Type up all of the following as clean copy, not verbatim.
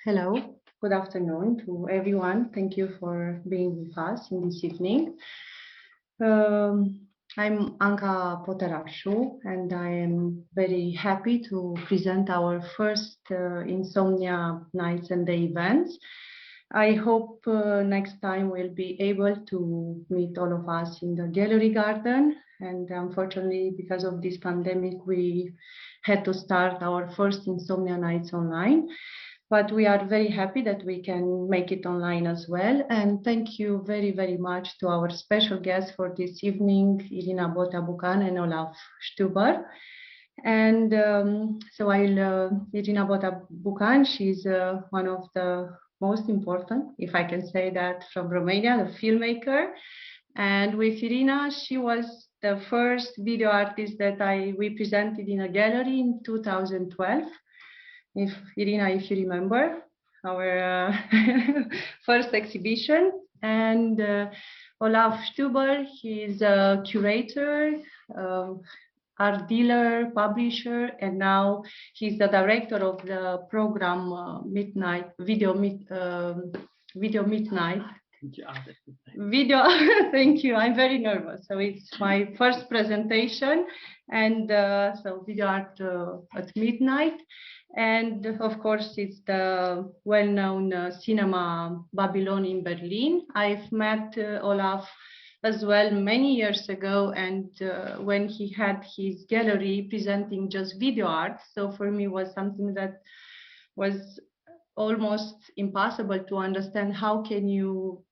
Hello, good afternoon to everyone. Thank you for being with us in this evening. I'm 𝗲𝗁𝗁 Poterașu, and I am very happy to present our first Insomnia Nights and Day events. I hope next time we'll be able to meet all of us in the gallery garden. And unfortunately, because of this pandemic, we had to start our first Insomnia Nights online. But we are very happy that we can make it online as well. And thank you very, very much to our special guests for this evening, Irina Botea Bucan and Olaf Stüber. And Irina Botea Bucan, she's one of the most important, if I can say that, from Romania, the filmmaker. And with Irina, she was the first video artist that we presented in a gallery in 2012. Irina, if you remember, our first exhibition. And Olaf Stüber, he's a curator, art dealer, publisher, and now he's the director of the program Video Midnight. Video, thank you. I'm very nervous. So it's my first presentation, and so video art at midnight. And of course, it's the well-known cinema Babylon in Berlin. I've met Olaf as well many years ago, and when he had his gallery presenting just video art. So for me, was something that was almost impossible to understand. How can you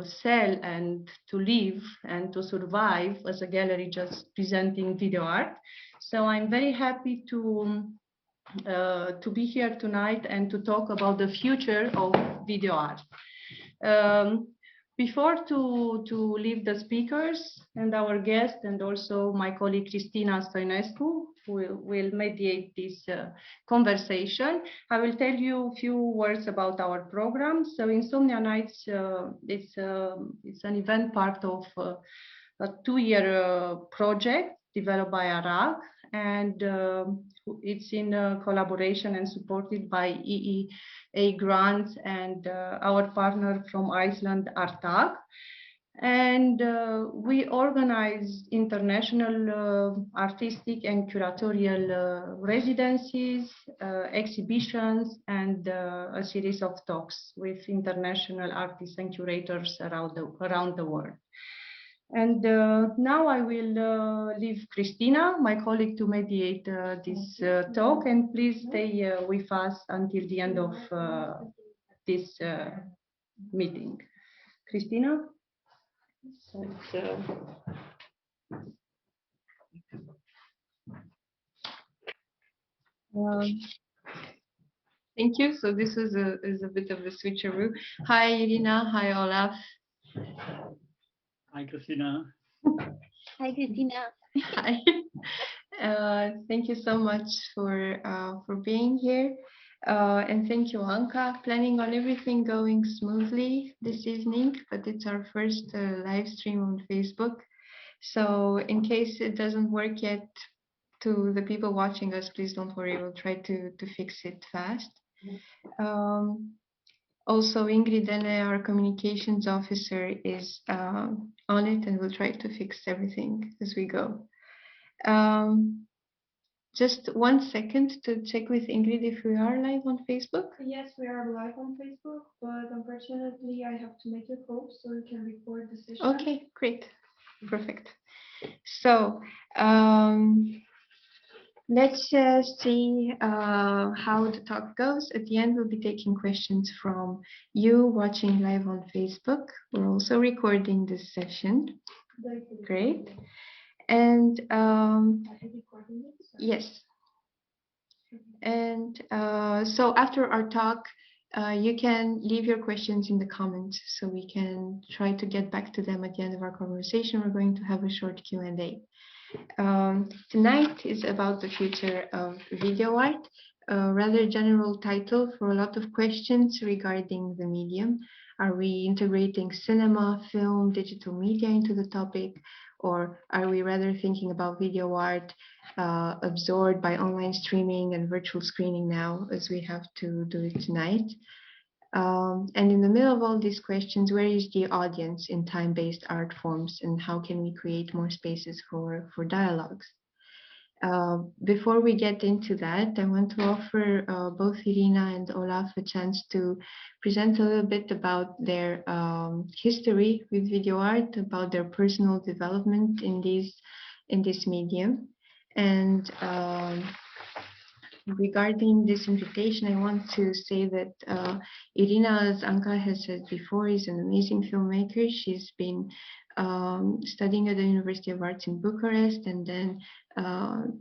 sell and to live and to survive as a gallery just presenting video art? So I'm very happy to be here tonight and to talk about the future of video art. Before to leave the speakers and our guest and also my colleague Cristina Stoinescu, who will mediate this conversation, I will tell you a few words about our program. So Insomnia Nights, it's an event part of a 2-year project developed by ARAC, and it's in collaboration and supported by EEA grants and our partner from Iceland, ARTAG. And we organize international artistic and curatorial residencies, exhibitions, and a series of talks with international artists and curators around the world. And now I will leave Cristina, my colleague, to mediate this talk, and please stay with us until the end of this meeting. Cristina? So thank you. So this is a bit of a switcheroo. Hi, Irina. Hi, Olaf. Hi, Cristina. Hi, Cristina. Hi. Thank you so much for being here. And thank you, 𝗲𝗁𝗁. Planning on everything going smoothly this evening, but it's our first live stream on Facebook. So in case it doesn't work yet, to the people watching us, please don't worry, we'll try to fix it fast. Also, Ingrid, our communications officer, is on it, and we'll try to fix everything as we go. Just 1 second to check with Ingrid if we are live on Facebook. Yes, we are live on Facebook, but unfortunately I have to make a call so you can record the session. Okay, great. Perfect. So let's see how the talk goes. At the end, we'll be taking questions from you watching live on Facebook. We're also recording this session. Great. And yes. And so after our talk, you can leave your questions in the comments so we can try to get back to them at the end of our conversation. We're going to have a short Q&A. Tonight is about the future of video art, a rather general title for a lot of questions regarding the medium. Are we integrating cinema, film, digital media into the topic? Or are we rather thinking about video art absorbed by online streaming and virtual screening now, as we have to do it tonight? And in the middle of all these questions, where is the audience in time-based art forms, and how can we create more spaces for dialogues? Before we get into that, I want to offer both Irina and Olaf a chance to present a little bit about their history with video art, about their personal development in this medium. And regarding this invitation, I want to say that Irina, as Anka has said before, is an amazing filmmaker. She's been studying at the University of Arts in Bucharest, and then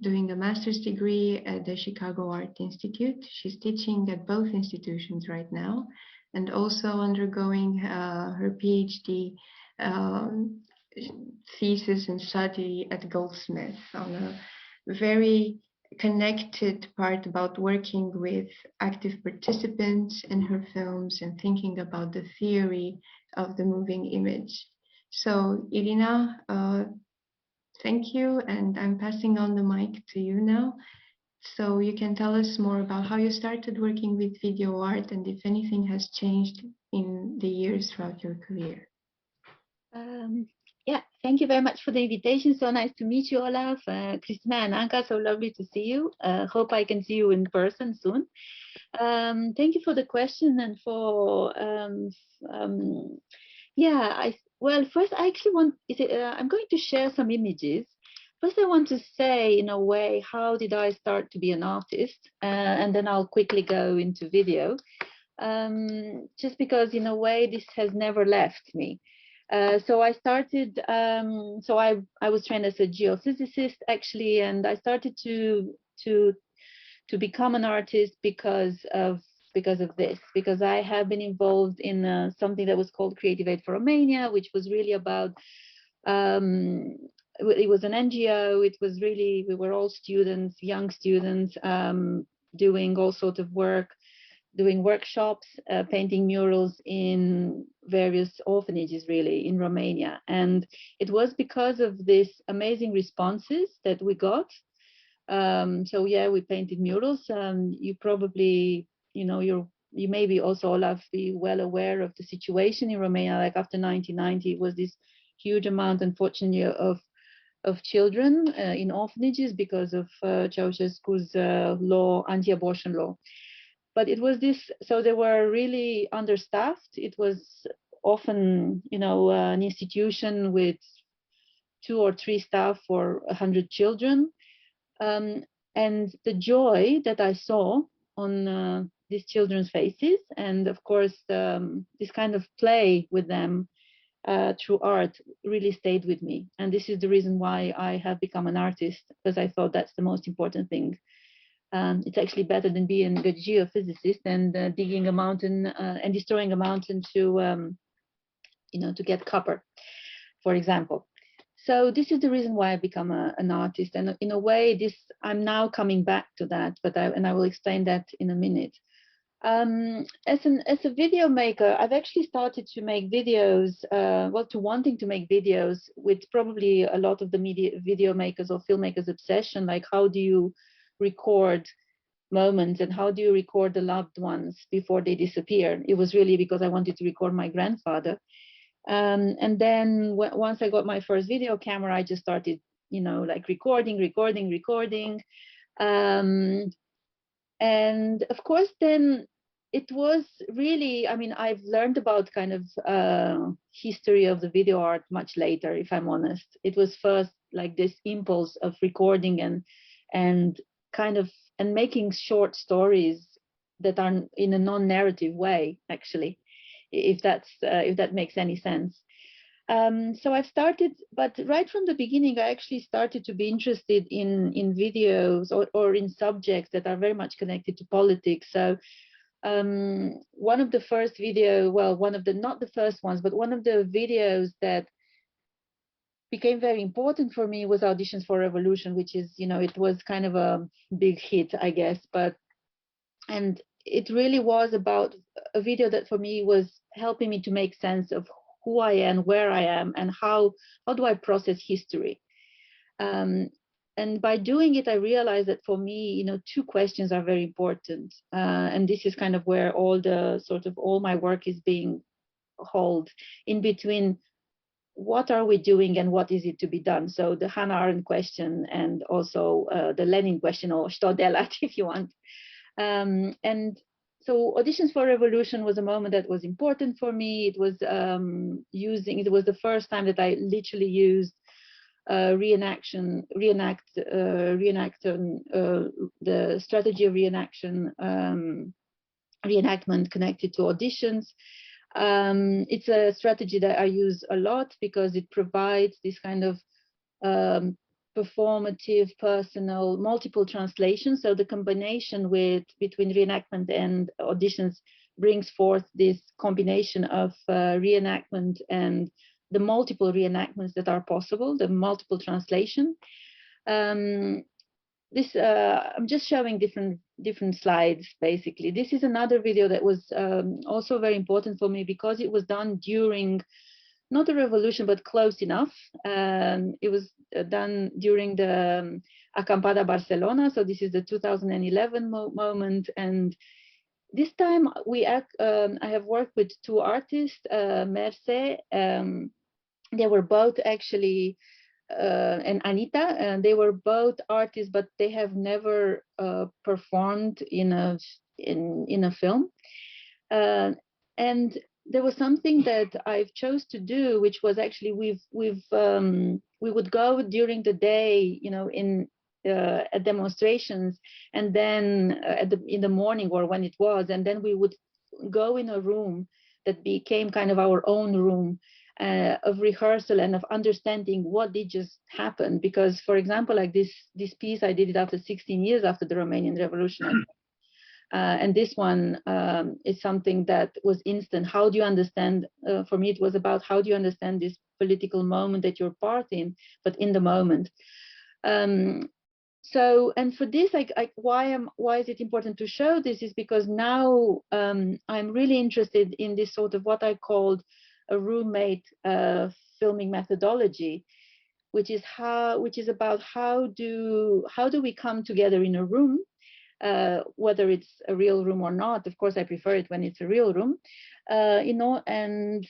doing a master's degree at the Chicago Art Institute. She's teaching at both institutions right now, and also undergoing her PhD thesis and study at Goldsmith on a very connected part about working with active participants in her films and thinking about the theory of the moving image. So Irina, thank you, and I'm passing on the mic to you now, so you can tell us more about how you started working with video art and if anything has changed in the years throughout your career. Yeah, thank you very much for the invitation. So nice to meet you, Olaf, Christina and Anka. So lovely to see you. Hope I can see you in person soon. Thank you for the question and for well, first I actually I'm going to share some images. First, I want to say, in a way, how did I start to be an artist? And then I'll quickly go into video. Just because, in a way, this has never left me. So I started, so I was trained as a geophysicist, actually, and I started to become an artist because of this, because I have been involved in something that was called Creative Aid for Romania, which was really about, it was an NGO. It was really, we were all students, young students, doing all sorts of work, doing workshops, painting murals in various orphanages, really, in Romania. And it was because of these amazing responses that we got. So yeah, we painted murals. You probably, you may be also, Olaf, be well aware of the situation in Romania. Like after 1990, it was this huge amount, unfortunately, of children in orphanages because of Ceausescu's law, anti-abortion law. But it was this, so they were really understaffed. It was often, an institution with 2 or 3 staff for 100 children. And the joy that I saw on these children's faces, and of course, this kind of play with them through art really stayed with me. And this is the reason why I have become an artist, because I thought that's the most important thing. It's actually better than being a geophysicist and digging a mountain and destroying a mountain to, to get copper, for example. So this is the reason why I become an artist. And in a way, I'm now coming back to that, but I will explain that in a minute. As a video maker, I've actually started to make videos, wanting to make videos with probably a lot of the video makers or filmmakers' obsession, like how do you record moments and how do you record the loved ones before they disappear. It was really because I wanted to record my grandfather. And then once I got my first video camera, I just started, like recording. And of course, then it was really, I've learned about kind of history of the video art much later, if I'm honest. It was first like this impulse of recording and kind of, and making short stories that are in a non-narrative way, actually, if that makes any sense. So I've started, but right from the beginning, I actually started to be interested in videos or in subjects that are very much connected to politics. So one of the first video, well, not the first ones, but one of the videos that became very important for me was Auditions for Revolution, which is, it was kind of a big hit, I guess, and it really was about a video that for me was helping me to make sense of who I am, where I am, and how do I process history. And by doing it, I realized that for me, two questions are very important. And this is kind of where all my work is being held in between. What are we doing and what is it to be done? So the Hannah Arendt question and also the Lenin question, or Stodela, if you want. And so Auditions for Revolution was a moment that was important for me. It was it was the first time that I literally used the strategy of reenactment connected to auditions. It's a strategy that I use a lot because it provides this kind of performative, personal, multiple translations. So the combination between reenactment and auditions brings forth this combination of reenactment and the multiple reenactments that are possible, the multiple translation. I'm just showing different slides, basically. This is another video that was also very important for me because it was done during, not the revolution, but close enough. It was done during the Acampada Barcelona. So this is the 2011 moment. And this time I have worked with two artists, 𝗪𝗁𝘁. They were both actually, and Anita, and they were both artists, but they have never performed in a film. And there was something that I've chose to do, which was actually we would go during the day, at demonstrations, and then in the morning or when it was, and then we would go in a room that became kind of our own room. Of rehearsal and of understanding what did just happen. Because, for example, like this piece, I did it after 16 years after the Romanian Revolution. And this one is something that was instant. How do you understand? For me, it was about how do you understand this political moment that you're part in, but in the moment. So, and for this, why is it important to show this? Is because now I'm really interested in this sort of what I called a roommate filming methodology, which is about how do we come together in a room, whether it's a real room or not. Of course, I prefer it when it's a real room, and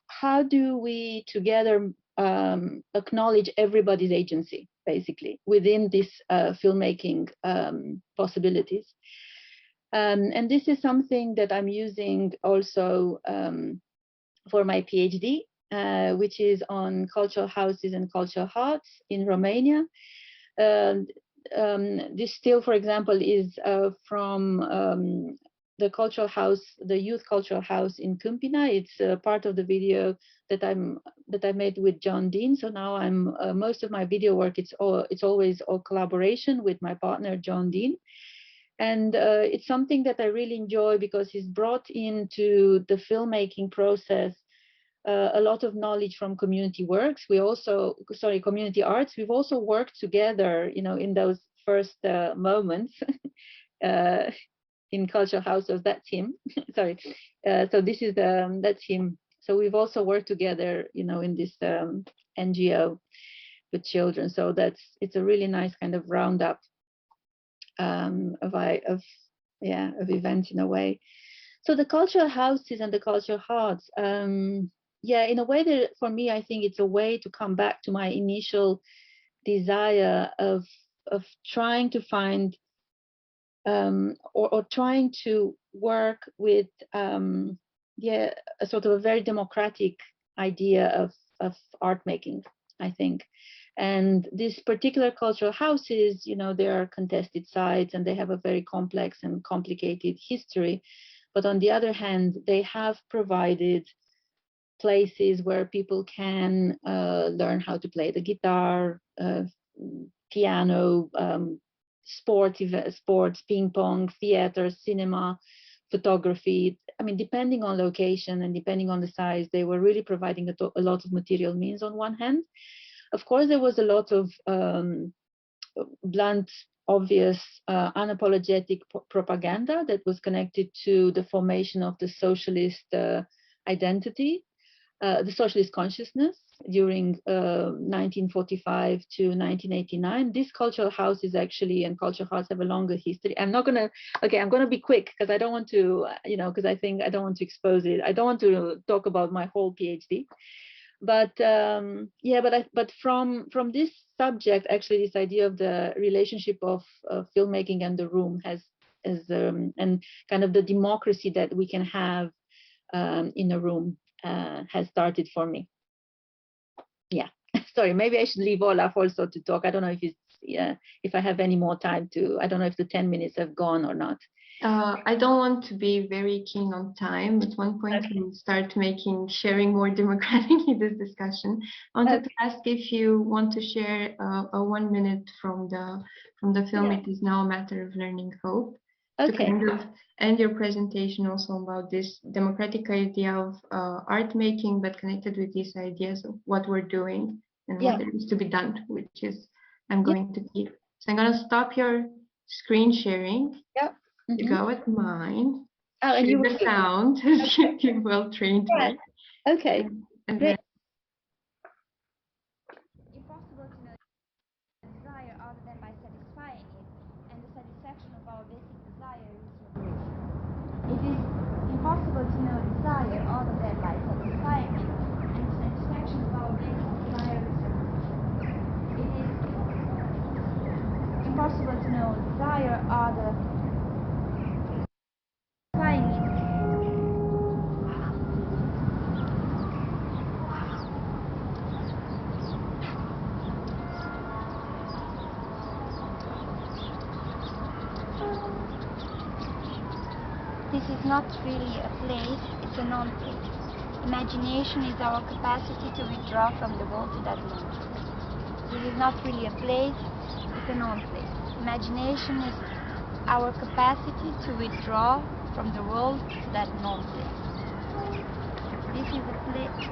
how do we together acknowledge everybody's agency, basically, within this filmmaking possibilities. And this is something that I'm using also for my PhD, which is on cultural houses and cultural hearts in Romania. This still, for example, is from the cultural house, the youth cultural house in 𝗶𝗶. It's part of the video that I made with John Dean. So now I'm most of my video work. It's always a collaboration with my partner John Dean. And it's something that I really enjoy because he's brought into the filmmaking process a lot of knowledge from community works. Community arts. We've also worked together, in those first moments in cultural houses. That's him. Sorry. So this is that's him. So we've also worked together, in this NGO with children. So it's a really nice kind of roundup of events in a way. So the cultural houses and the cultural hearts, in a way that for me, I think it's a way to come back to my initial desire of trying to find or trying to work with a sort of a very democratic idea of art making, I think. And these particular cultural houses, they are contested sites and they have a very complex and complicated history. But on the other hand, they have provided places where people can learn how to play the guitar, piano, sports, ping pong, theater, cinema, photography. I mean, depending on location and depending on the size, they were really providing a lot of material means on one hand. Of course, there was a lot of blunt, obvious, unapologetic propaganda that was connected to the formation of the socialist identity, the socialist consciousness during 1945 to 1989. This cultural house is actually, and cultural house have a longer history. I'm gonna be quick because I don't want to, because I think I don't want to expose it. I don't want to talk about my whole PhD. But but from this subject, actually, this idea of the relationship of filmmaking and the room and kind of the democracy that we can have in a room has started for me. Yeah, sorry, maybe I should leave Olaf also to talk. I don't know if I have any more time to. I don't know if the 10 minutes have gone or not. I don't want to be very keen on time. At one point, Okay. we'll start sharing more democratically this discussion. I wanted to ask if you want to share a 1 minute from the film. Yeah. It is now a matter of learning hope. Okay. To kind of end your presentation also about this democratic idea of art making, but connected with these ideas of what we're doing and what there is to be done, which is I'm going to keep. So I'm going to stop your screen sharing. Yeah. You go at mine. Oh, and you the sound as you're well trained. Right. Okay. And Great. Impossible to know desire other than by satisfying it, and the satisfaction of our basic desire is liberation. It is impossible to know desire other than by satisfying it, and the satisfaction of our basic desire is liberation. It is impossible to know desire other than satisfying it. This is not really a place, it's a non-place. Imagination is our capacity to withdraw from the world to that non-place. This is not really a place, it's a non-place. Imagination is our capacity to withdraw from the world to that non-place. This is a place.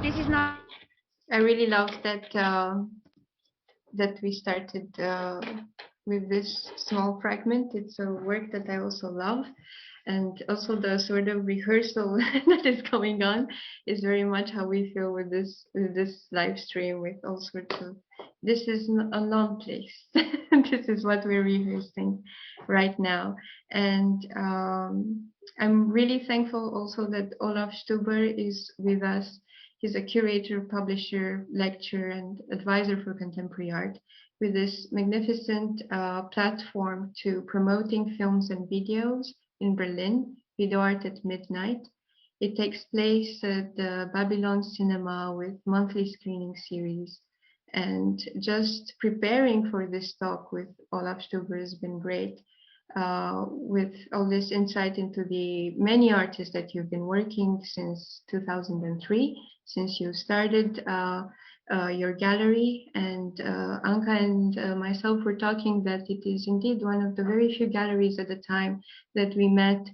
This is not. I really love that that we started with this small fragment. It's a work that I also love, and also the sort of rehearsal that is going on is very much how we feel with this live stream, with all sorts of. This is a non-place. This is what we're rehearsing right now, and I'm really thankful also that Olaf Stüber is with us. He's a curator, publisher, lecturer, and advisor for contemporary art, with this magnificent platform to promoting films and videos in Berlin, Video Art at Midnight. It takes place at the Babylon Cinema with monthly screening series. And just preparing for this talk with Olaf Stüber has been great. With all this insight into the many artists that you've been working since 2003, since you started your gallery, and Anka and myself were talking that it is indeed one of the very few galleries at the time that we met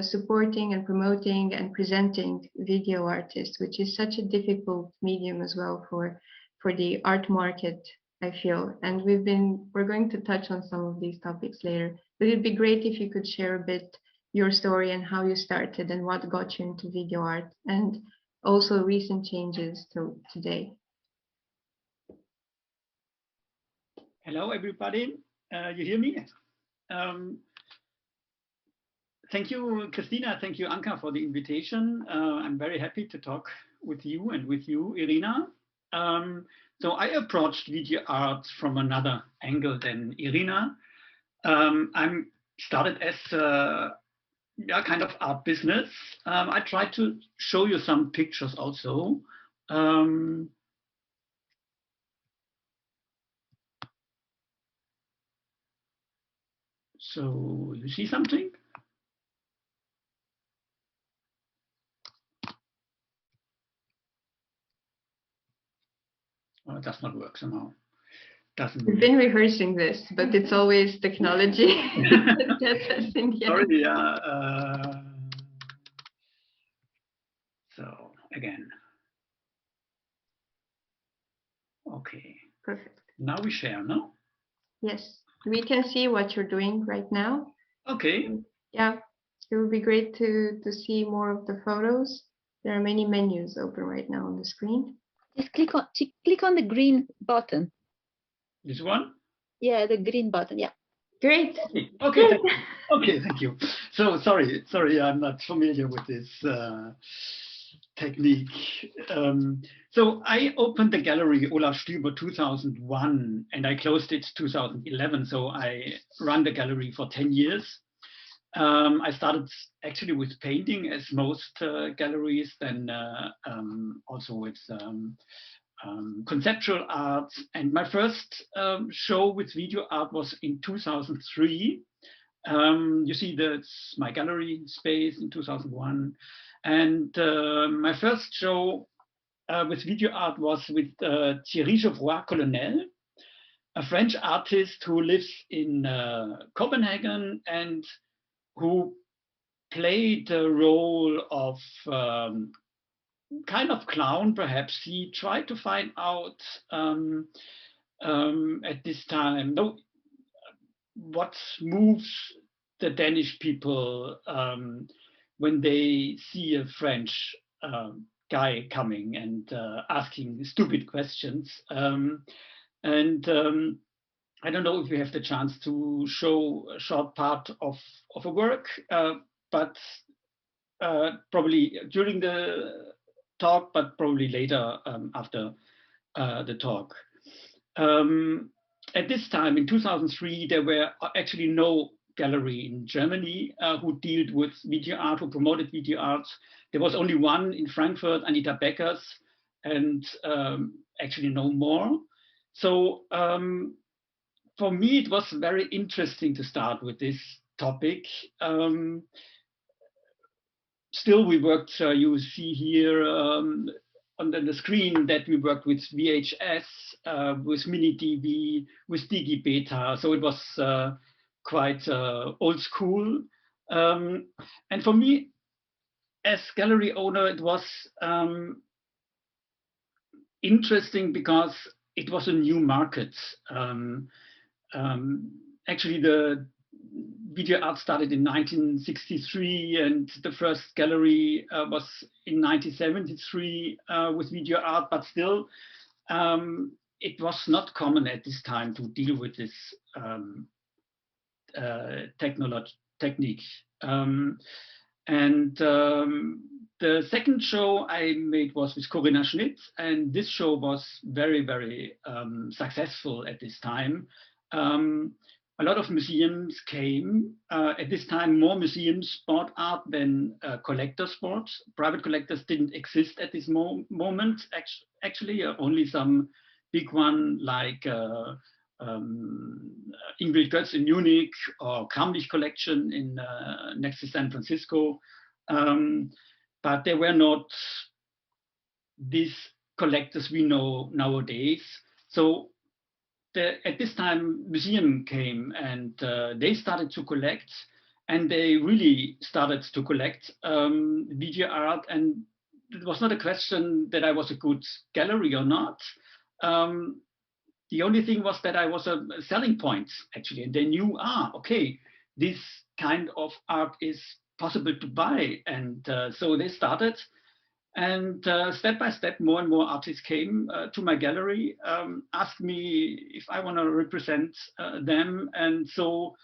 supporting and promoting and presenting video artists, which is such a difficult medium as well for the art market, I feel. And we're going to touch on some of these topics later. But it'd be great if you could share a bit your story and how you started and what got you into video art, and also recent changes to today. Hello, everybody. You hear me? Thank you, Christina. Thank you, Anka, for the invitation. I'm very happy to talk with you and with you, Irina. So I approached video art from another angle than Irina. I'm started as kind of art business. I tried to show you some pictures also. So you see something? Oh, it does not work somehow. We've been rehearsing this, but it's always technology. Sorry, yeah. So again. Okay. Perfect. Now we share, no? Yes, we can see what you're doing right now. Okay. Yeah, it would be great to see more of the photos. There are many menus open right now on the screen. Just click on the green button. This one? Yeah, the green button. Yeah. Great. Okay. Okay. Thank you. Okay. Thank you. So sorry, I'm not familiar with this technique. So I opened the gallery Olaf Stüber 2001 and I closed it 2011. So I ran the gallery for 10 years. I started actually with painting, as most galleries, then also with conceptual art. And my first show with video art was in 2003. You see that's my gallery space in 2001. And my first show with video art was with 𝗲𝘃𝗵𝗵, a French artist who lives in Copenhagen and who played the role of kind of clown, perhaps. He tried to find out at this time what moves the Danish people when they see a French guy coming and asking stupid questions. I don't know if we have the chance to show a short part of a work, but probably during the talk, but probably later after the talk. At this time, in 2003, there were actually no gallery in Germany who dealt with video art, who promoted video art. There was only one in Frankfurt, Anita Becker's, and actually no more. So for me, it was very interesting to start with this topic. Still, we worked, you see here on the screen that we worked with VHS, with Mini DV, with DigiBeta. So it was quite old school. And for me, as gallery owner, it was interesting because it was a new market. Actually, the video art started in 1963, and the first gallery was in 1973 with video art, but still it was not common at this time to deal with this technique. The second show I made was with Corinna Schmidt, and this show was very, very successful at this time. A lot of museums came. At this time, more museums bought art than collectors bought. Private collectors didn't exist at this moment. Actually, only some big one like 𝗲𝘃𝗶𝗵𝗵𝗁 in Munich or 𝗂𝗏 collection in next to San Francisco. But there were not these collectors we know nowadays. So at this time, museum came and they started to collect, and they really started to collect video art. And it was not a question that I was a good gallery or not. The only thing was that I was a selling point, actually, and they knew, okay, this kind of art is possible to buy. And so they started. And step by step, more and more artists came to my gallery, asked me if I want to represent them. And so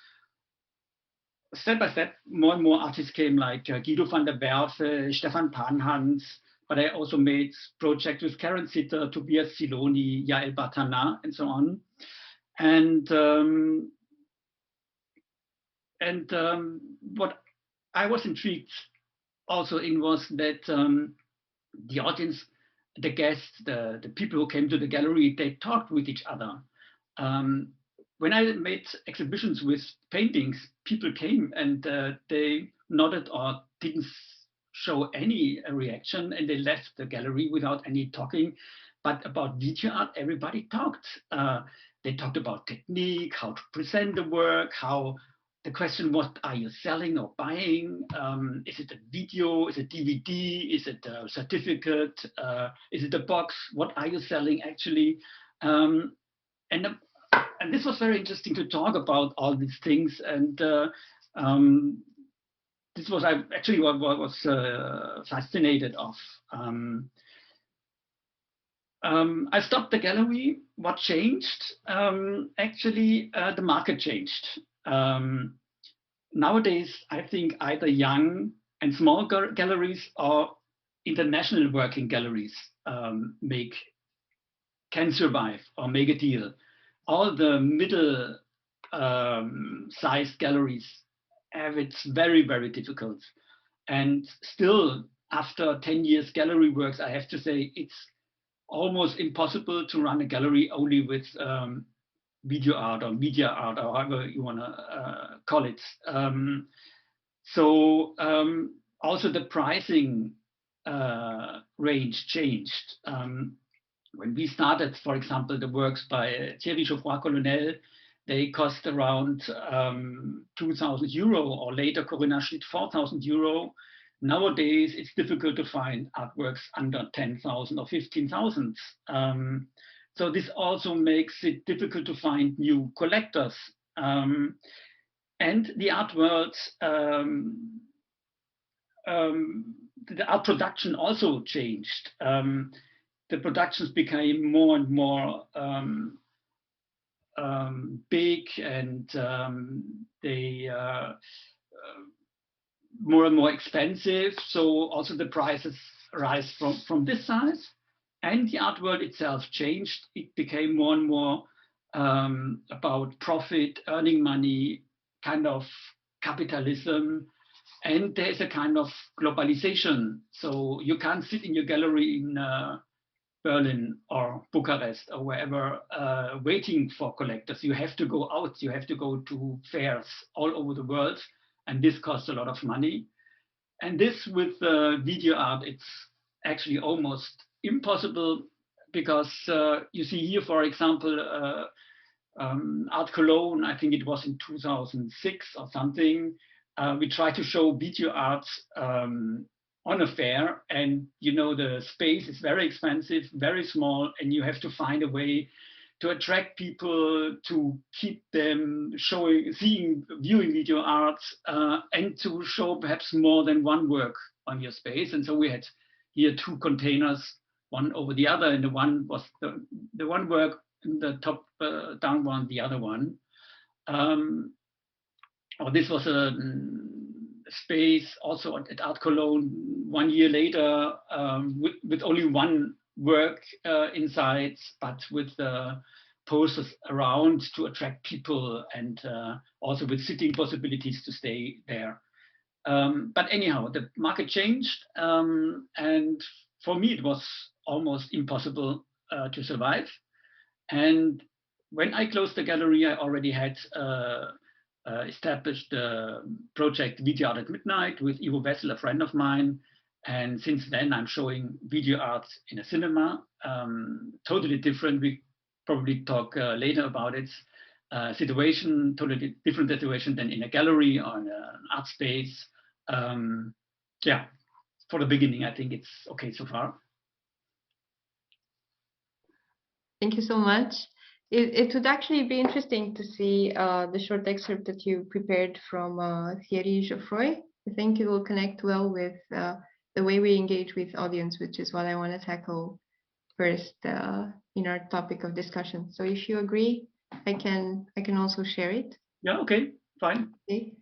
step by step, more and more artists came, like Guido van der Werve, Stefan Panhans, but I also made projects with Karen Sitter, Tobias Siloni, Yael Batana, and so on. And what I was intrigued also in was that the audience, the guests, the people who came to the gallery, they talked with each other. When I made exhibitions with paintings, people came and they nodded or didn't show any reaction, and they left the gallery without any talking. But about video art, everybody talked. They talked about technique, how to present the work, how the question, what are you selling or buying? Is it a video? Is it DVD? Is it a certificate? Is it a box? What are you selling actually? this was very interesting to talk about all these things. And this was actually what was fascinated of. I stopped the gallery. What changed? Actually, the market changed. Nowadays, I think either young and small galleries or international working galleries can survive or make a deal. All the middle sized galleries it's very, very difficult. And still, after 10 years gallery works, I have to say it's almost impossible to run a gallery only with video art or media art, or however you want to call it. Also the pricing range changed. When we started, for example, the works by 𝗲𝘃𝗶𝗶𝗵𝘁, they cost around 2,000 euro, or later Corinna Schmidt 4,000 euro. Nowadays, it's difficult to find artworks under 10,000 or 15,000. So this also makes it difficult to find new collectors. And the art world, the art production also changed. The productions became more and more big, and they more and more expensive. So also the prices rise from this side, and the art world itself changed. It became more and more about profit, earning money, kind of capitalism, and there's a kind of globalization. So you can't sit in your gallery in Berlin or Bucharest or wherever waiting for collectors. You have to go out, you have to go to fairs all over the world, and this costs a lot of money. And this with video art, it's actually almost impossible, because you see here, for example, Art Cologne, I think it was in 2006 or something, we tried to show video art on a fair, and you know the space is very expensive, very small, and you have to find a way to attract people, to keep them viewing video art, and to show perhaps more than one work on your space. And so we had here two containers, one over the other, and the one was the one work in the top down one, the other one. This was a space also at Art Cologne 1 year later, with only one work inside, but with posters around to attract people, and also with sitting possibilities to stay there. But anyhow, the market changed, and for me it was almost impossible to survive. And when I closed the gallery, I already had established the project Video Art at Midnight with Ivo Wessel, a friend of mine. And since then, I'm showing video art in a cinema, totally different. We probably talk later about it. Situation, totally different situation than in a gallery or in an art space. Yeah, for the beginning, I think it's okay so far. Thank you so much. It would actually be interesting to see the short excerpt that you prepared from 𝗲𝘃𝗶𝗶𝗵𝘁. I think it will connect well with the way we engage with audience, which is what I want to tackle first in our topic of discussion. So if you agree, I can also share it. Yeah, okay, fine. Okay.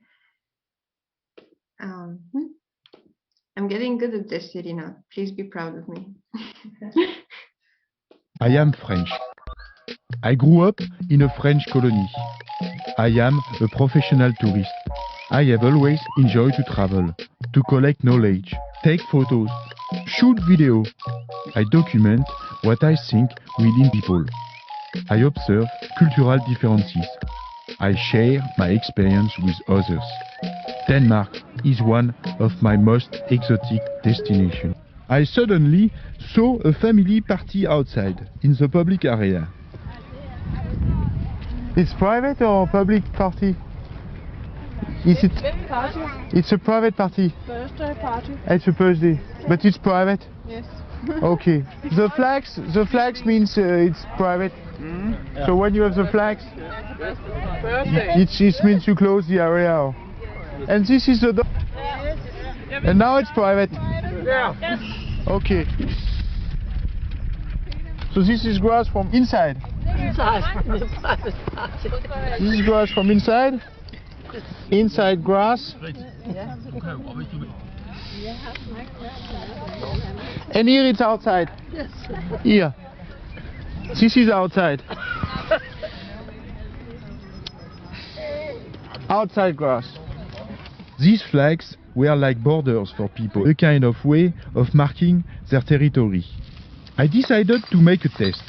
I'm getting good at this, Irina. Please be proud of me. I am French. I grew up in a French colony. I am a professional tourist. I have always enjoyed to travel, to collect knowledge, take photos, shoot video. I document what I think within people. I observe cultural differences. I share my experience with others. Denmark is one of my most exotic destinations. I suddenly saw a family party outside, in the public area. It's private or public party? Is it? Party. It's a private party. Birthday party. It's a birthday, but it's private. Yes. Okay. The flags means it's private. So when you have the flags, it means you close the area. And this is the door. And now it's private. Okay. So this is grass from inside. This is grass from inside. Inside grass. And here it's outside. Here. This is outside. Outside grass. These flags were like borders for people, a kind of way of marking their territory. I decided to make a test.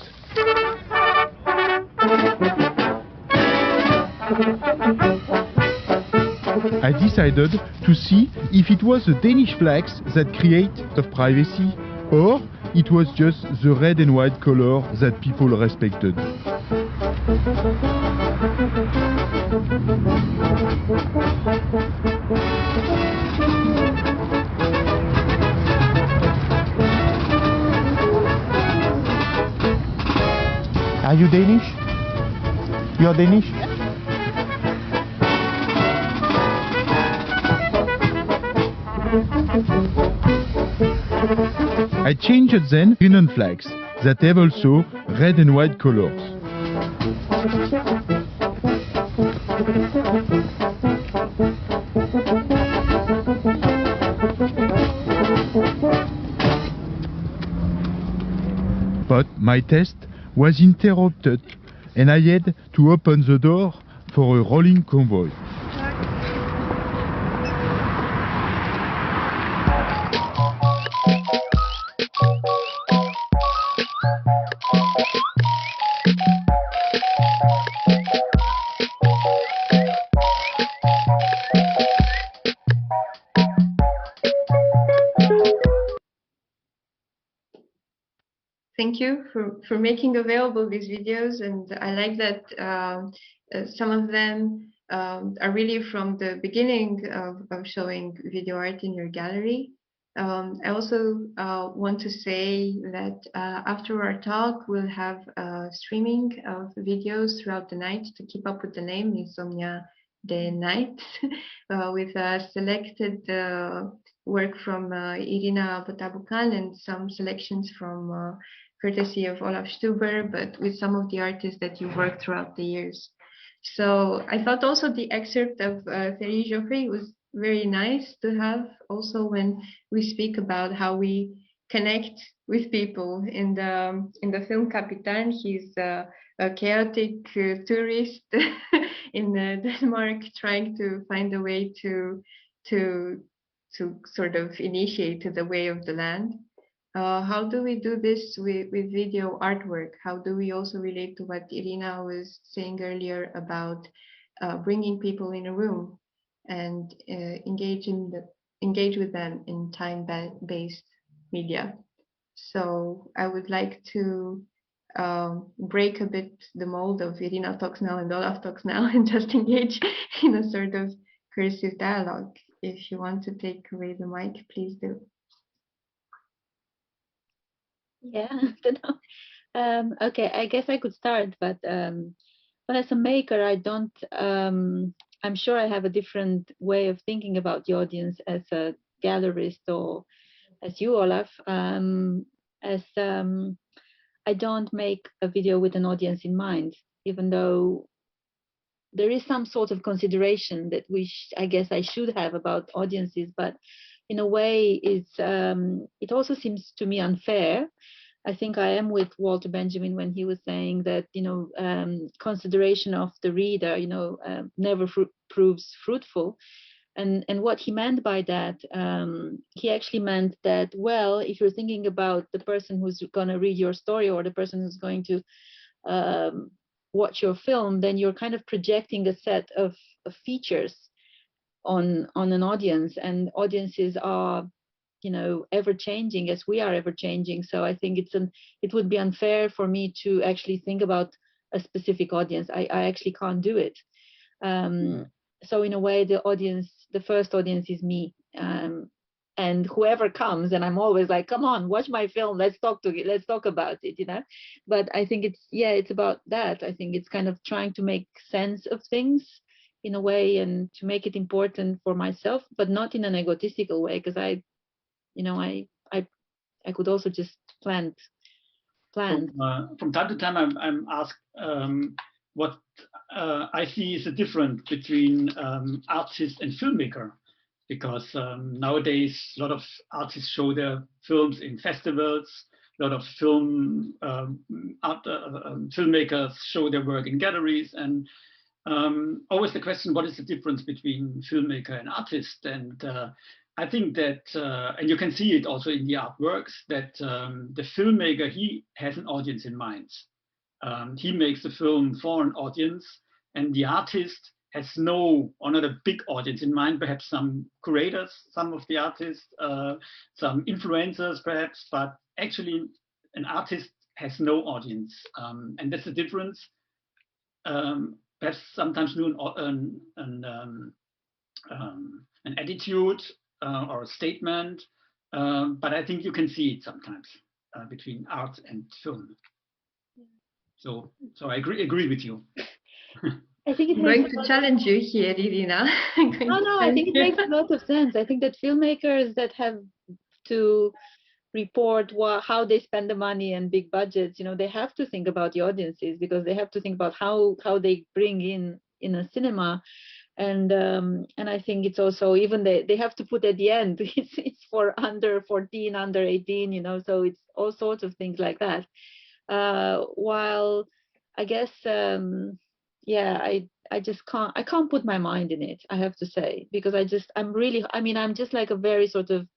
I decided to see if it was the Danish flags that create the privacy or it was just the red and white color that people respected. Are you Danish? You're Danish? I changed then Greenland flags that have also red and white colors. But my test was interrupted and I had to open the door for a rolling convoy. Thank you for making available these videos, and I like that some of them are really from the beginning of showing video art in your gallery. I also want to say that after our talk, we'll have streaming of videos throughout the night to keep up with the name Insomnia the Night with selected work from Irina Botea Bucan and some selections from courtesy of Olaf Stüber, but with some of the artists that you worked throughout the years. So I thought also the excerpt of 𝗲𝘃𝗺𝗵𝘁 was very nice to have also when we speak about how we connect with people. In the film 𝗲𝗃𝗲𝗵𝘁, he's a chaotic tourist in Denmark trying to find a way to sort of initiate the way of the land. How do we do this with video artwork? How do we also relate to what Irina was saying earlier about bringing people in a room and engage with them in time-based media? So I would like to break a bit the mold of Irina talks now and Olaf talks now and just engage in a sort of cursive dialogue. If you want to take away the mic, please do. Yeah, I don't know. Okay, I guess I could start, but as a maker, I don't. I'm sure I have a different way of thinking about the audience as a gallerist or as you, Olaf. I don't make a video with an audience in mind, even though there is some sort of consideration that I guess I should have about audiences, but in a way, it also seems to me unfair. I think I am with Walter Benjamin when he was saying that, consideration of the reader, never proves fruitful. And what he meant by that, he actually meant that, well, if you're thinking about the person who's going to read your story or the person who's going to watch your film, then you're kind of projecting a set of features on an audience, and audiences are ever changing as we are ever changing. So I think it would be unfair for me to actually think about a specific audience. I actually can't do it. So in a way, the first audience is me. and whoever comes, and I'm always like, come on, watch my film, let's talk about it, you know. But I think it's about that. I think it's kind of trying to make sense of things in a way, and to make it important for myself, but not in an egotistical way, because I could also just plan. From time to time, I'm asked what I see is the difference between artist and filmmaker, because nowadays a lot of artists show their films in festivals. A lot of filmmakers show their work in galleries, and always the question, what is the difference between filmmaker and artist? And I think that, and you can see it also in the artworks, that the filmmaker, he has an audience in mind. He makes the film for an audience, and the artist has no, or not a big audience in mind, perhaps some curators, some of the artists, some influencers perhaps, but actually an artist has no audience. And that's the difference. Perhaps sometimes do an attitude or a statement, but I think you can see it sometimes between art and film. So I agree with you. I think I'm going to challenge you here, Irina. No, I think it makes a lot of sense. I think that filmmakers that have to report how they spend the money and big budgets, you know, they have to think about the audiences, because they have to think about how they bring in a cinema. And I think it's also, even they have to put at the end, it's for under 14, under 18, you know, so it's all sorts of things like that. While I guess, I just can't put my mind in it, I have to say, because I'm just like a very sort of,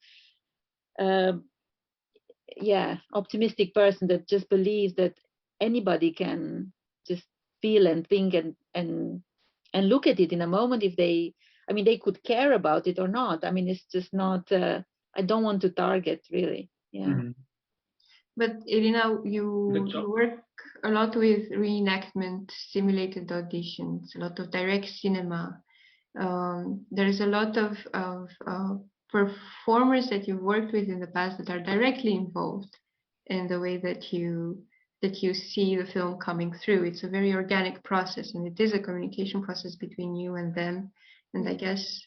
optimistic person that just believes that anybody can just feel and think and look at it in a moment if they could care about it or not. I mean, it's just not, I don't want to target really. Yeah. Mm-hmm. But Irina, you work a lot with reenactment, simulated auditions, a lot of direct cinema. There's a lot of performers that you've worked with in the past that are directly involved in the way that you see the film coming through. It's a very organic process, and it is a communication process between you and them. And I guess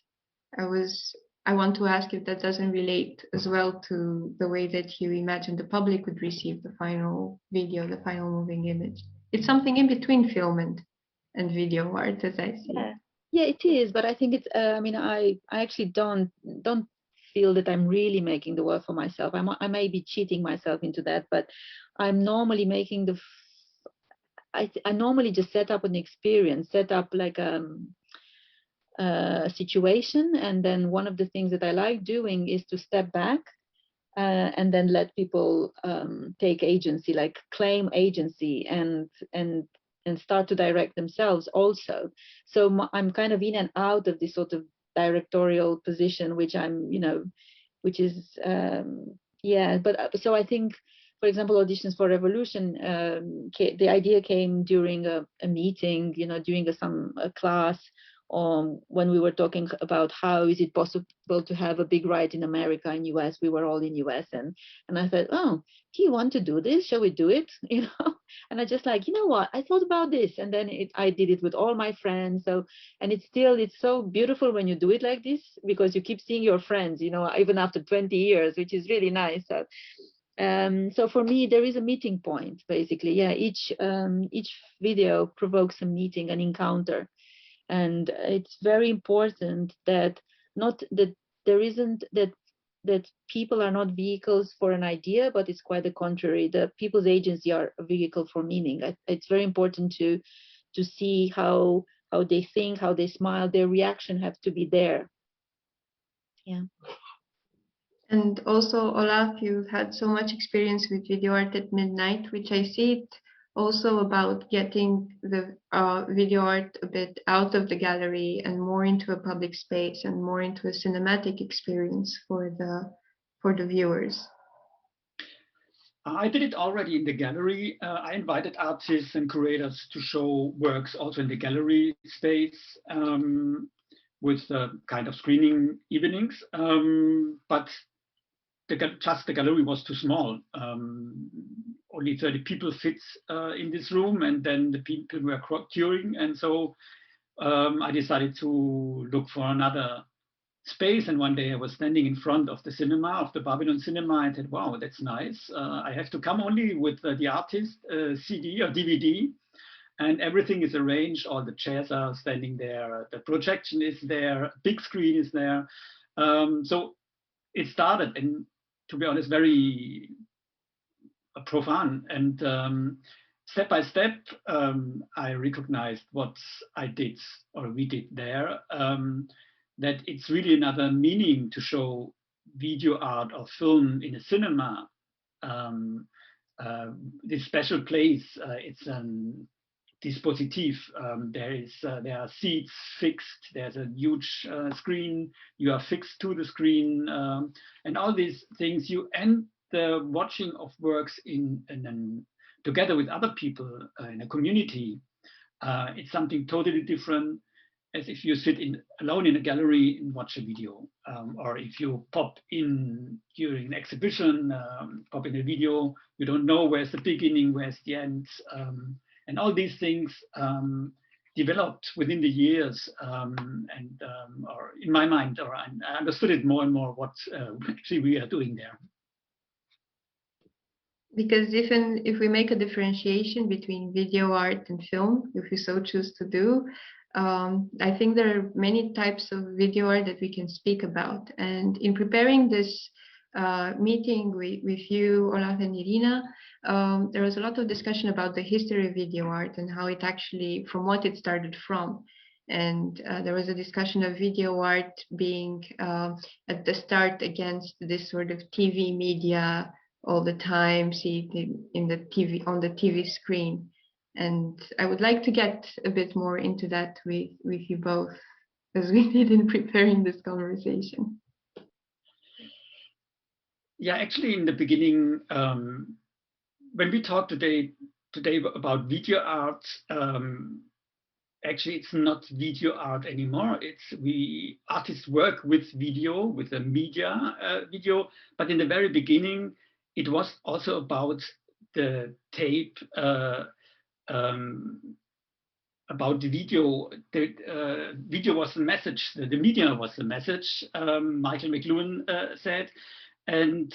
I want to ask if that doesn't relate as well to the way that you imagine the public would receive the final video, the final moving image. It's something in between film and video art, as I see. Yeah, it is. But I think it's. I actually don't feel that I'm really making the work for myself. I may be cheating myself into that, but I'm normally making I normally just set up an experience, set up like a situation, and then one of the things that I like doing is to step back and then let people take agency, like claim agency, and start to direct themselves also. So I'm kind of in and out of this sort of directorial position, which which is but so I think, for example, auditions for Revolution, the idea came during a meeting, during a class, when we were talking about how is it possible to have a big ride in America and US. We were all in US, and I thought, oh, do you want to do this? Shall we do it? And I just like, you know what? I thought about this, and then I did it with all my friends. So, and it's so beautiful when you do it like this, because you keep seeing your friends, even after 20 years, which is really nice. So for me, there is a meeting point, basically. Yeah, each video provokes a meeting, an encounter. And it's very important that that people are not vehicles for an idea, but it's quite the contrary. The people's agency are a vehicle for meaning. It's very important to see how they think, how they smile. Their reaction have to be there. Yeah. And also, Olaf, you've had so much experience with video art at midnight, which I see it also about getting the video art a bit out of the gallery and more into a public space and more into a cinematic experience for the viewers. I did it already in the gallery. I invited artists and curators to show works also in the gallery space. with kind of screening evenings, but just the gallery was too small. Only 30 people fits in this room, and then the people were queuing, and so I decided to look for another space. And one day I was standing in front of the cinema, of the Babylon cinema, and said, wow, that's nice. I have to come only with the artist CD or DVD, and everything is arranged. All the chairs are standing there, the projection is there, big screen is there. So it started, and to be honest, very profound. And step by step, I recognized what I did, or we did there, that it's really another meaning to show video art or film in a cinema. This special place, it's an dispositif. There are seats fixed. There's a huge screen. You are fixed to the screen, and all these things. You end the watching of works together with other people in a community. It's something totally different as if you sit alone in a gallery and watch a video, or if you pop in during an exhibition, pop in a video. You don't know where's the beginning, where's the end. And all these things developed within the years, or in my mind, or I understood it more and more what actually we are doing there. Because even if we make a differentiation between video art and film, if we so choose to do, I think there are many types of video art that we can speak about. And in preparing this meeting with you, Olaf and Irina, there was a lot of discussion about the history of video art and how it actually, from what it started from. And there was a discussion of video art being at the start against this sort of TV media all the time, see it in the TV, on the TV screen. And I would like to get a bit more into that with you both, as we did in preparing this conversation. Yeah, actually, in the beginning, when we talk today about video art, actually it's not video art anymore. Artists work with video, with the media video, but in the very beginning, it was also about the tape, about the video. The video was the message, the media was the message, Michael McLuhan said. And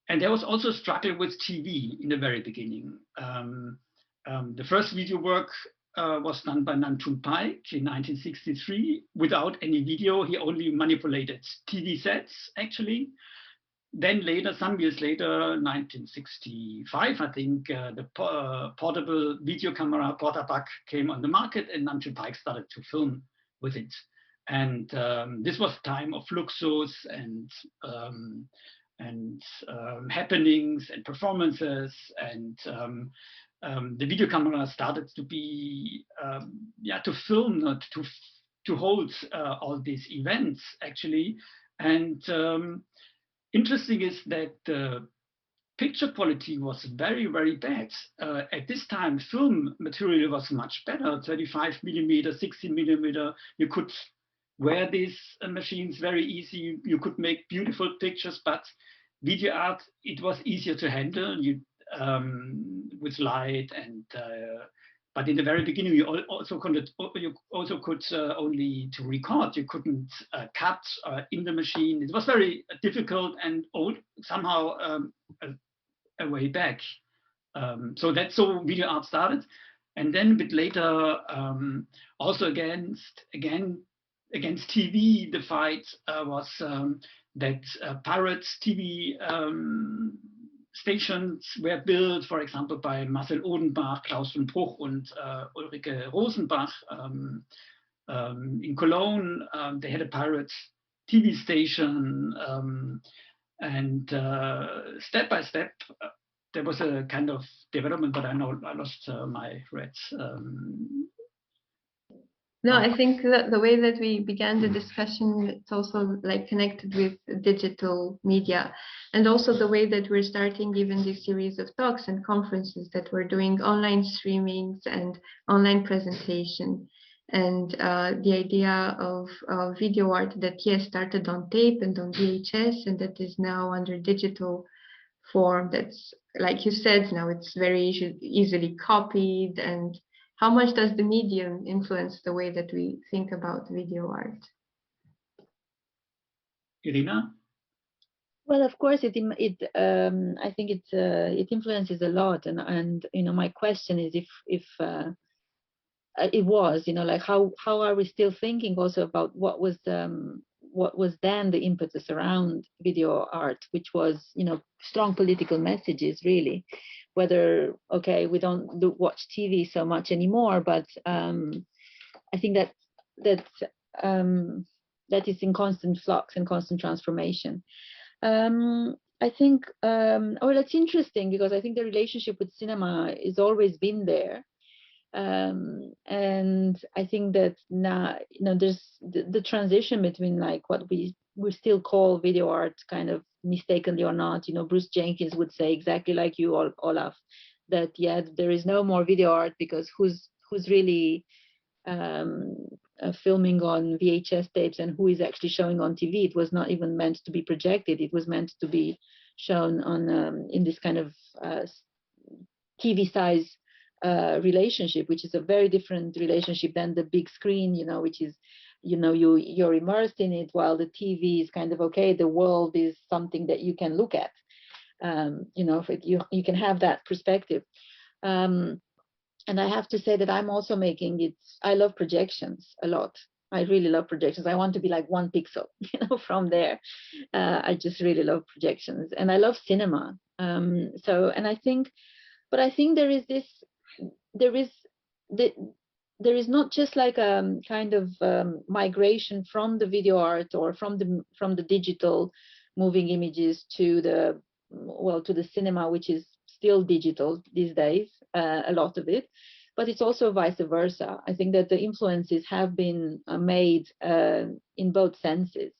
there was also a struggle with TV in the very beginning. The first video work was done by 𝗪𝗵𝘁𝘁 in 1963 without any video. He only manipulated TV sets, actually. Then later, some years later, 1965, I think, the portable video camera 𝗲𝗲 came on the market, and 𝗪𝗵𝘁𝘁 started to film with it. And this was time of Luxus and happenings and performances, and the video camera started to be to film, not to hold all these events, actually. And interesting is that the picture quality was very, very bad. At this time, film material was much better, 35mm, 16mm. You could wear these machines very easy. You could make beautiful pictures, but video art, it was easier to handle with light. And but in the very beginning, you also could only to record. You couldn't cut in the machine. It was very difficult and old somehow a way back. So that's how video art started. And then a bit later, also against TV, the fight was that pirate TV stations were built, for example, by Marcel Odenbach, Klaus von Bruch, and Ulrike Rosenbach in Cologne. They had a pirate TV station, and step by step, there was a kind of development, but I lost my threads. No, I think that the way that we began the discussion, it's also like connected with digital media, and also the way that we're starting even this series of talks and conferences, that we're doing online streamings and online presentation. And the idea of video art that, yes, started on tape and on VHS, and that is now under digital form. That's, like you said, now it's very easily copied. And how much does the medium influence the way that we think about video art? Irina? Well, of course, I think it influences a lot, and you know, my question is if it was, you know, like how are we still thinking also about what was then the impetus around video art, which was, you know, strong political messages, really. Whether, okay, we don't watch TV so much anymore, but I think that is in constant flux and constant transformation. I think, well, it's interesting because I think the relationship with cinema has always been there. And I think that now, you know, there's the transition between like what we still call video art, kind of mistakenly or not. You know, Bruce Jenkins would say exactly like you, Olaf, that yeah, there is no more video art because who's really filming on VHS tapes and who is actually showing on TV. It was not even meant to be projected. It was meant to be shown on in this kind of TV size relationship, which is a very different relationship than the big screen, you know, which is, you know, you're immersed in it, while the TV is kind of, okay, the world is something that you can look at. You know, you can have that perspective. And I have to say that I'm also making it, I love projections a lot. I really love projections. I want to be like 1 pixel, you know, from there. I just really love projections, and I love cinema. And I think, but I think there is not just like a kind of migration from the video art or from the digital moving images to the cinema, which is still digital these days, a lot of it, but it's also vice versa. I think that the influences have been made in both senses.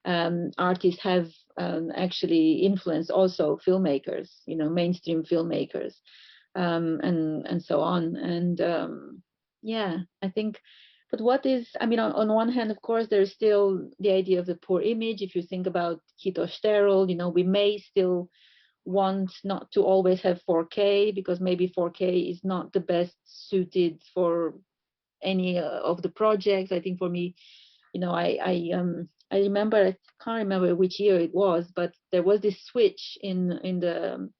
Artists have actually influenced also filmmakers, you know, mainstream filmmakers, and so on. And yeah, I think, but what is, I mean, on one hand, of course, there's still the idea of the poor image. If you think about keto sterile, you know, we may still want not to always have 4K because maybe 4K is not the best suited for any of the projects. I think for me, you know, I remember, I can't remember which year it was, but there was this switch in the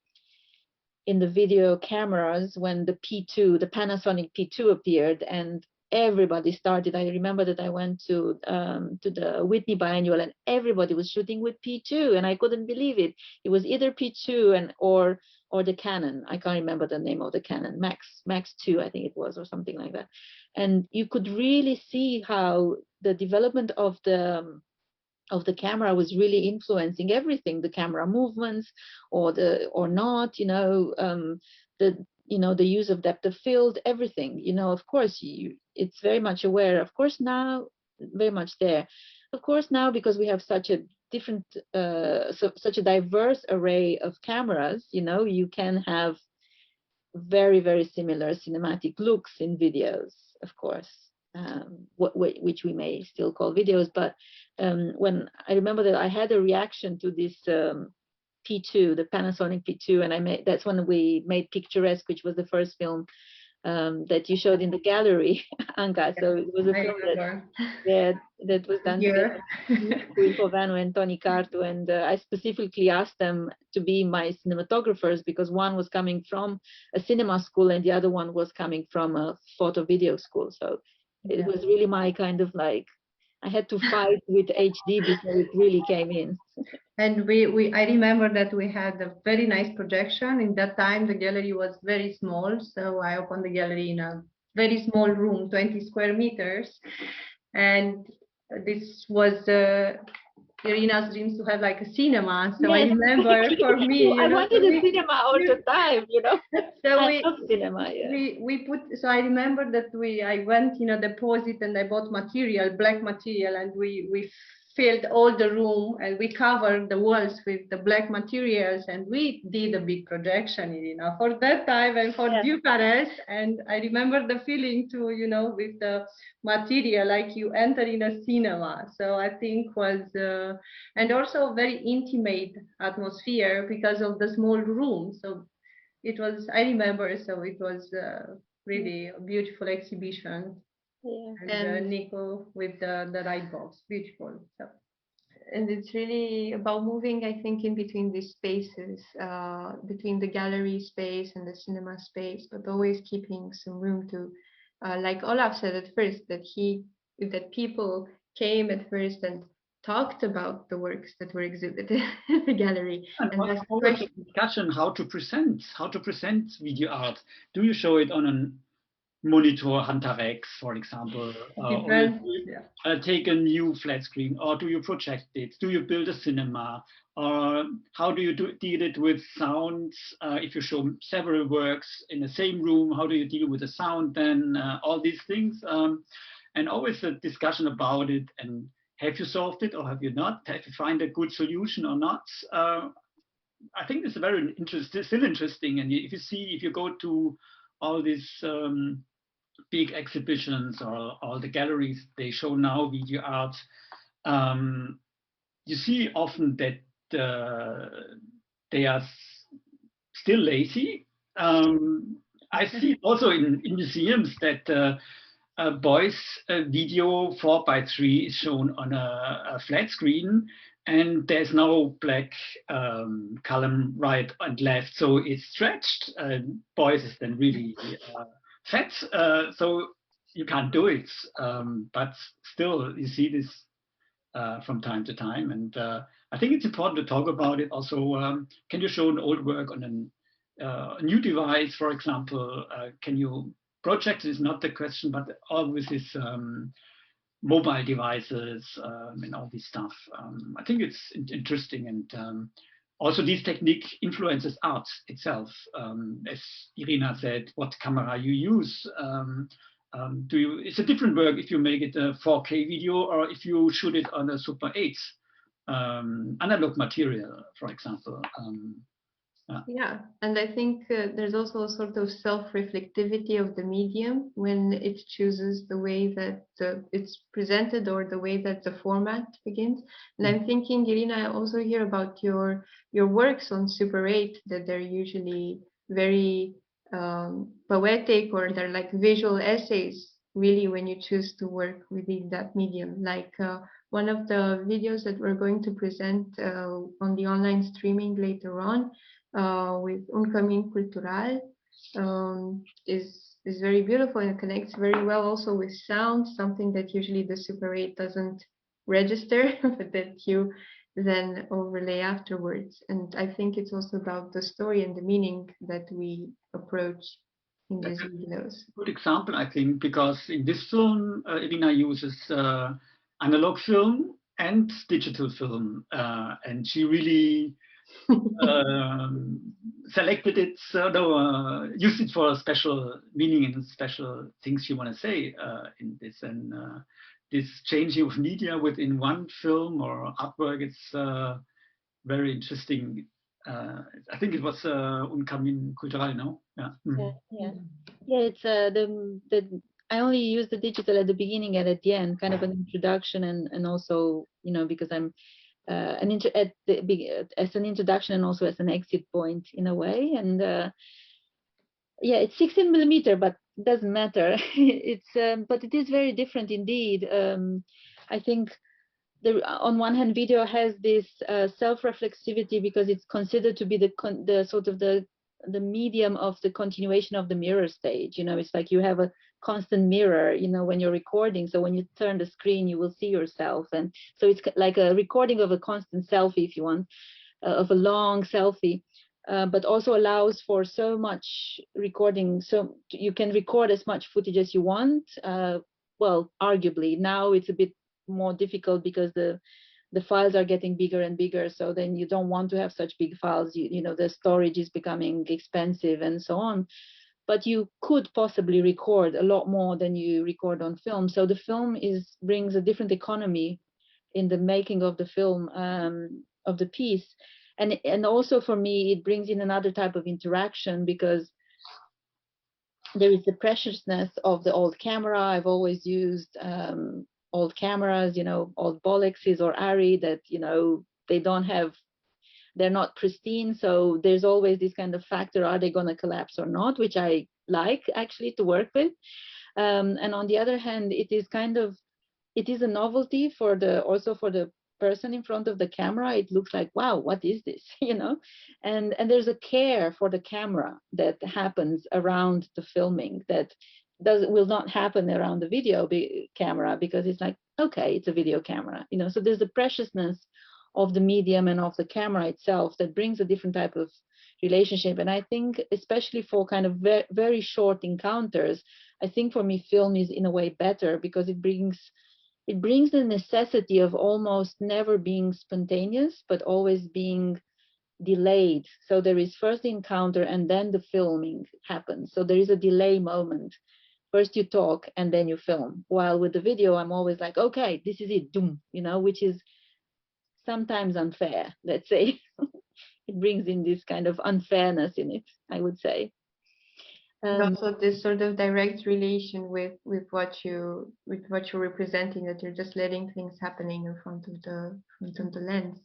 video cameras when the P2, the Panasonic P2 appeared, and everybody started. I remember that I went to the Whitney Biennial, and everybody was shooting with P2, and I couldn't believe it. It was either P2 or the Canon. I can't remember the name of the Canon, Max 2, I think it was, or something like that. And you could really see how the development of the camera was really influencing everything, the camera movements or not, you know, the use of depth of field, everything, you know. Of course, it's very much aware. Of course, now very much there. Of course, now because we have such a different, such a diverse array of cameras, you know, you can have very, very similar cinematic looks in videos, of course, which we may still call videos. But when I remember that I had a reaction to this P2, the Panasonic P2, and that's when we made Picturesque, which was the first film that you showed in the gallery, Anka. So it was a film that was done together with 𝗲𝘀𝗶𝗵 and 𝗲𝘃𝗀𝗃, and I specifically asked them to be my cinematographers because one was coming from a cinema school and the other one was coming from a photo video school. So it was really my kind of like, I had to fight with HD before it really came in. And I remember that we had a very nice projection. In that time, the gallery was very small. So I opened the gallery in a very small room, 20 square meters. And this was Irina's dreams to have like a cinema. So yes. I remember for me, I wanted a cinema all the time, you know. So I love cinema. Yeah. So I remember that I went, you know, deposit, and I bought material, black material, and we filled all the room, and we covered the walls with the black materials, and we did a big projection, Irina, for that time and for Bucharest. And I remember the feeling too, you know, with the material, like you enter in a cinema. So I think was, and also very intimate atmosphere because of the small room. So it was, I remember, so it was really a beautiful exhibition. Yeah. And Nico with the light box, beautiful. So. And it's really about moving, I think, in between these spaces, between the gallery space and the cinema space, but always keeping some room to, like Olaf said at first, that people came at first and talked about the works that were exhibited in the gallery. And that's always a discussion how to present video art. Do you show it on a monitor Hunter-X, for example, or take a new flat screen, or do you project it? Do you build a cinema? Or how do you deal it with sounds? If you show several works in the same room, how do you deal with the sound then? All these things. And always a discussion about it. And have you solved it or have you not? Have you find a good solution or not? I think it's very interesting, still interesting. And if you go to all these big exhibitions or all the galleries, they show now video art. You see often that they are still lazy. I see also in museums that boys video 4:3 is shown on a flat screen, and there's no black column right and left, so it's stretched. Boys is then really fat, so you can't do it. But still, you see this from time to time, and I think it's important to talk about it. Also, can you show an old work on a new device, for example? Can you project is not the question, but always is mobile devices and all this stuff. I think it's interesting, and also this technique influences art itself. As Irina said, what camera you use. It's a different work if you make it a 4K video or if you shoot it on a Super 8 analog material, for example. Yeah, and I think there's also a sort of self-reflectivity of the medium when it chooses the way that it's presented or the way that the format begins. And I'm thinking, Irina, I also hear about your works on Super 8, that they're usually very poetic, or they're like visual essays, really, when you choose to work within that medium. Like one of the videos that we're going to present on the online streaming later on, with 𝗲𝗃𝗁𝘁 is very beautiful, and it connects very well also with sound, something that usually the Super 8 doesn't register, but that you then overlay afterwards. And I think it's also about the story and the meaning that we approach in these videos. Good example, I think, because in this film, Irina uses analog film and digital film, and she really selected it, used it for a special meaning and special things you want to say in this. And this changing of media within one film or artwork, it's very interesting. I think it was 𝗲𝗃𝗁𝘁, no? Yeah. It's I only use the digital at the beginning and at the end, kind of an introduction, and also, you know, because I'm as an introduction and also as an exit point in a way. And yeah, it's 16mm, but it doesn't matter. But it is very different indeed. I think on one hand, video has this self-reflexivity because it's considered to be the sort of the medium of the continuation of the mirror stage. You know, it's like you have a constant mirror, you know, when you're recording. So when you turn the screen, you will see yourself. And so it's like a recording of a constant selfie, if you want, of a long selfie, but also allows for so much recording. So you can record as much footage as you want. Well, arguably, now it's a bit more difficult because the files are getting bigger and bigger, so then you don't want to have such big files. You know, the storage is becoming expensive and so on, but you could possibly record a lot more than you record on film. So the film brings a different economy in the making of the film, of the piece. And also for me, it brings in another type of interaction, because there is the preciousness of the old camera. I've always used old cameras, you know, old Bolexes or ARRI that, you know, they're not pristine. So there's always this kind of factor, are they going to collapse or not, which I like actually to work with. And on the other hand, it is a novelty for the person in front of the camera. It looks like, wow, what is this? You know, and there's a care for the camera that happens around the filming that will not happen around the video camera, because it's like, okay, it's a video camera, you know. So there's a preciousness of the medium and of the camera itself that brings a different type of relationship. And I think especially for kind of very short encounters, I think for me film is in a way better, because it brings the necessity of almost never being spontaneous, but always being delayed. So there is first the encounter and then the filming happens. So there is a delay moment. First you talk and then you film. While with the video, I'm always like, okay, this is it, doom, you know, which is sometimes unfair, let's say. It brings in this kind of unfairness in it, I would say. Also this sort of direct relation with what you're representing, that you're just letting things happening in front of the lens.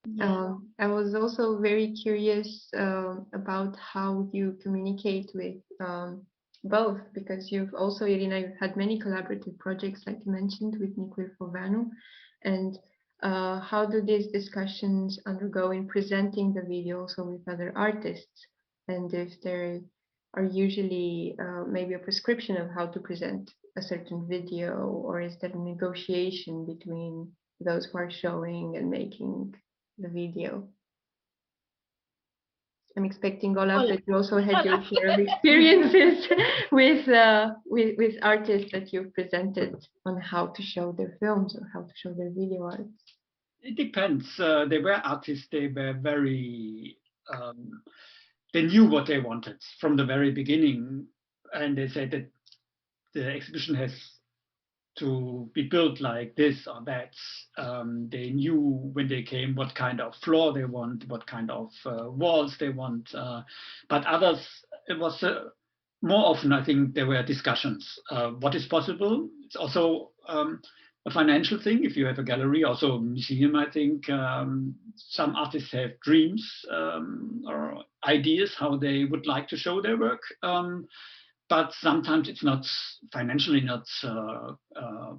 Yeah. I was also very curious about how you communicate with both, because you've also, Irina, you've had many collaborative projects, like you mentioned, with 𝗵𝘃𝗶𝗵𝗁, and how do these discussions undergo in presenting the video also with other artists, and if there are usually maybe a prescription of how to present a certain video, or is there a negotiation between those who are showing and making the video? I'm expecting, Olaf, that you also had your share of experiences with artists that you've presented on how to show their films or how to show their video art. It depends. They were artists. They were very. They knew what they wanted from the very beginning, and they said that the exhibition has to be built like this or that. They knew when they came what kind of floor they want, what kind of walls they want. But others, it was more often, I think, there were discussions. What is possible? It's also a financial thing. If you have a gallery, also a museum, I think some artists have dreams or ideas how they would like to show their work. But sometimes it's not financially not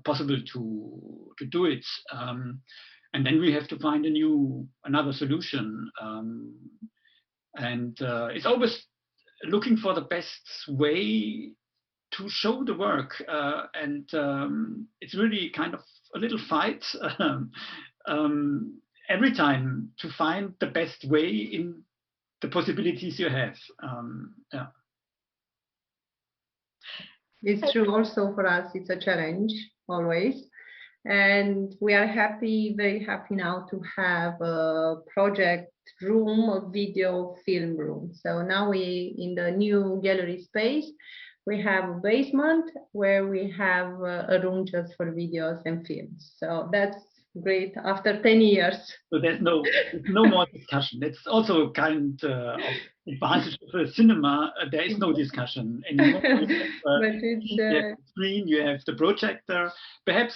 possible to do it, and then we have to find another solution. And it's always looking for the best way to show the work, and it's really kind of a little fight every time to find the best way in the possibilities you have. Yeah. It's true also for us, it's a challenge always. And we are happy, very happy now to have a project room, a video film room. So now in the new gallery space, we have a basement where we have a room just for videos and films. So that's great after 10 years. So there's no more discussion. It's also kind of advantage of a cinema. There is no discussion anymore. But it's you have the screen, you have the projector. Perhaps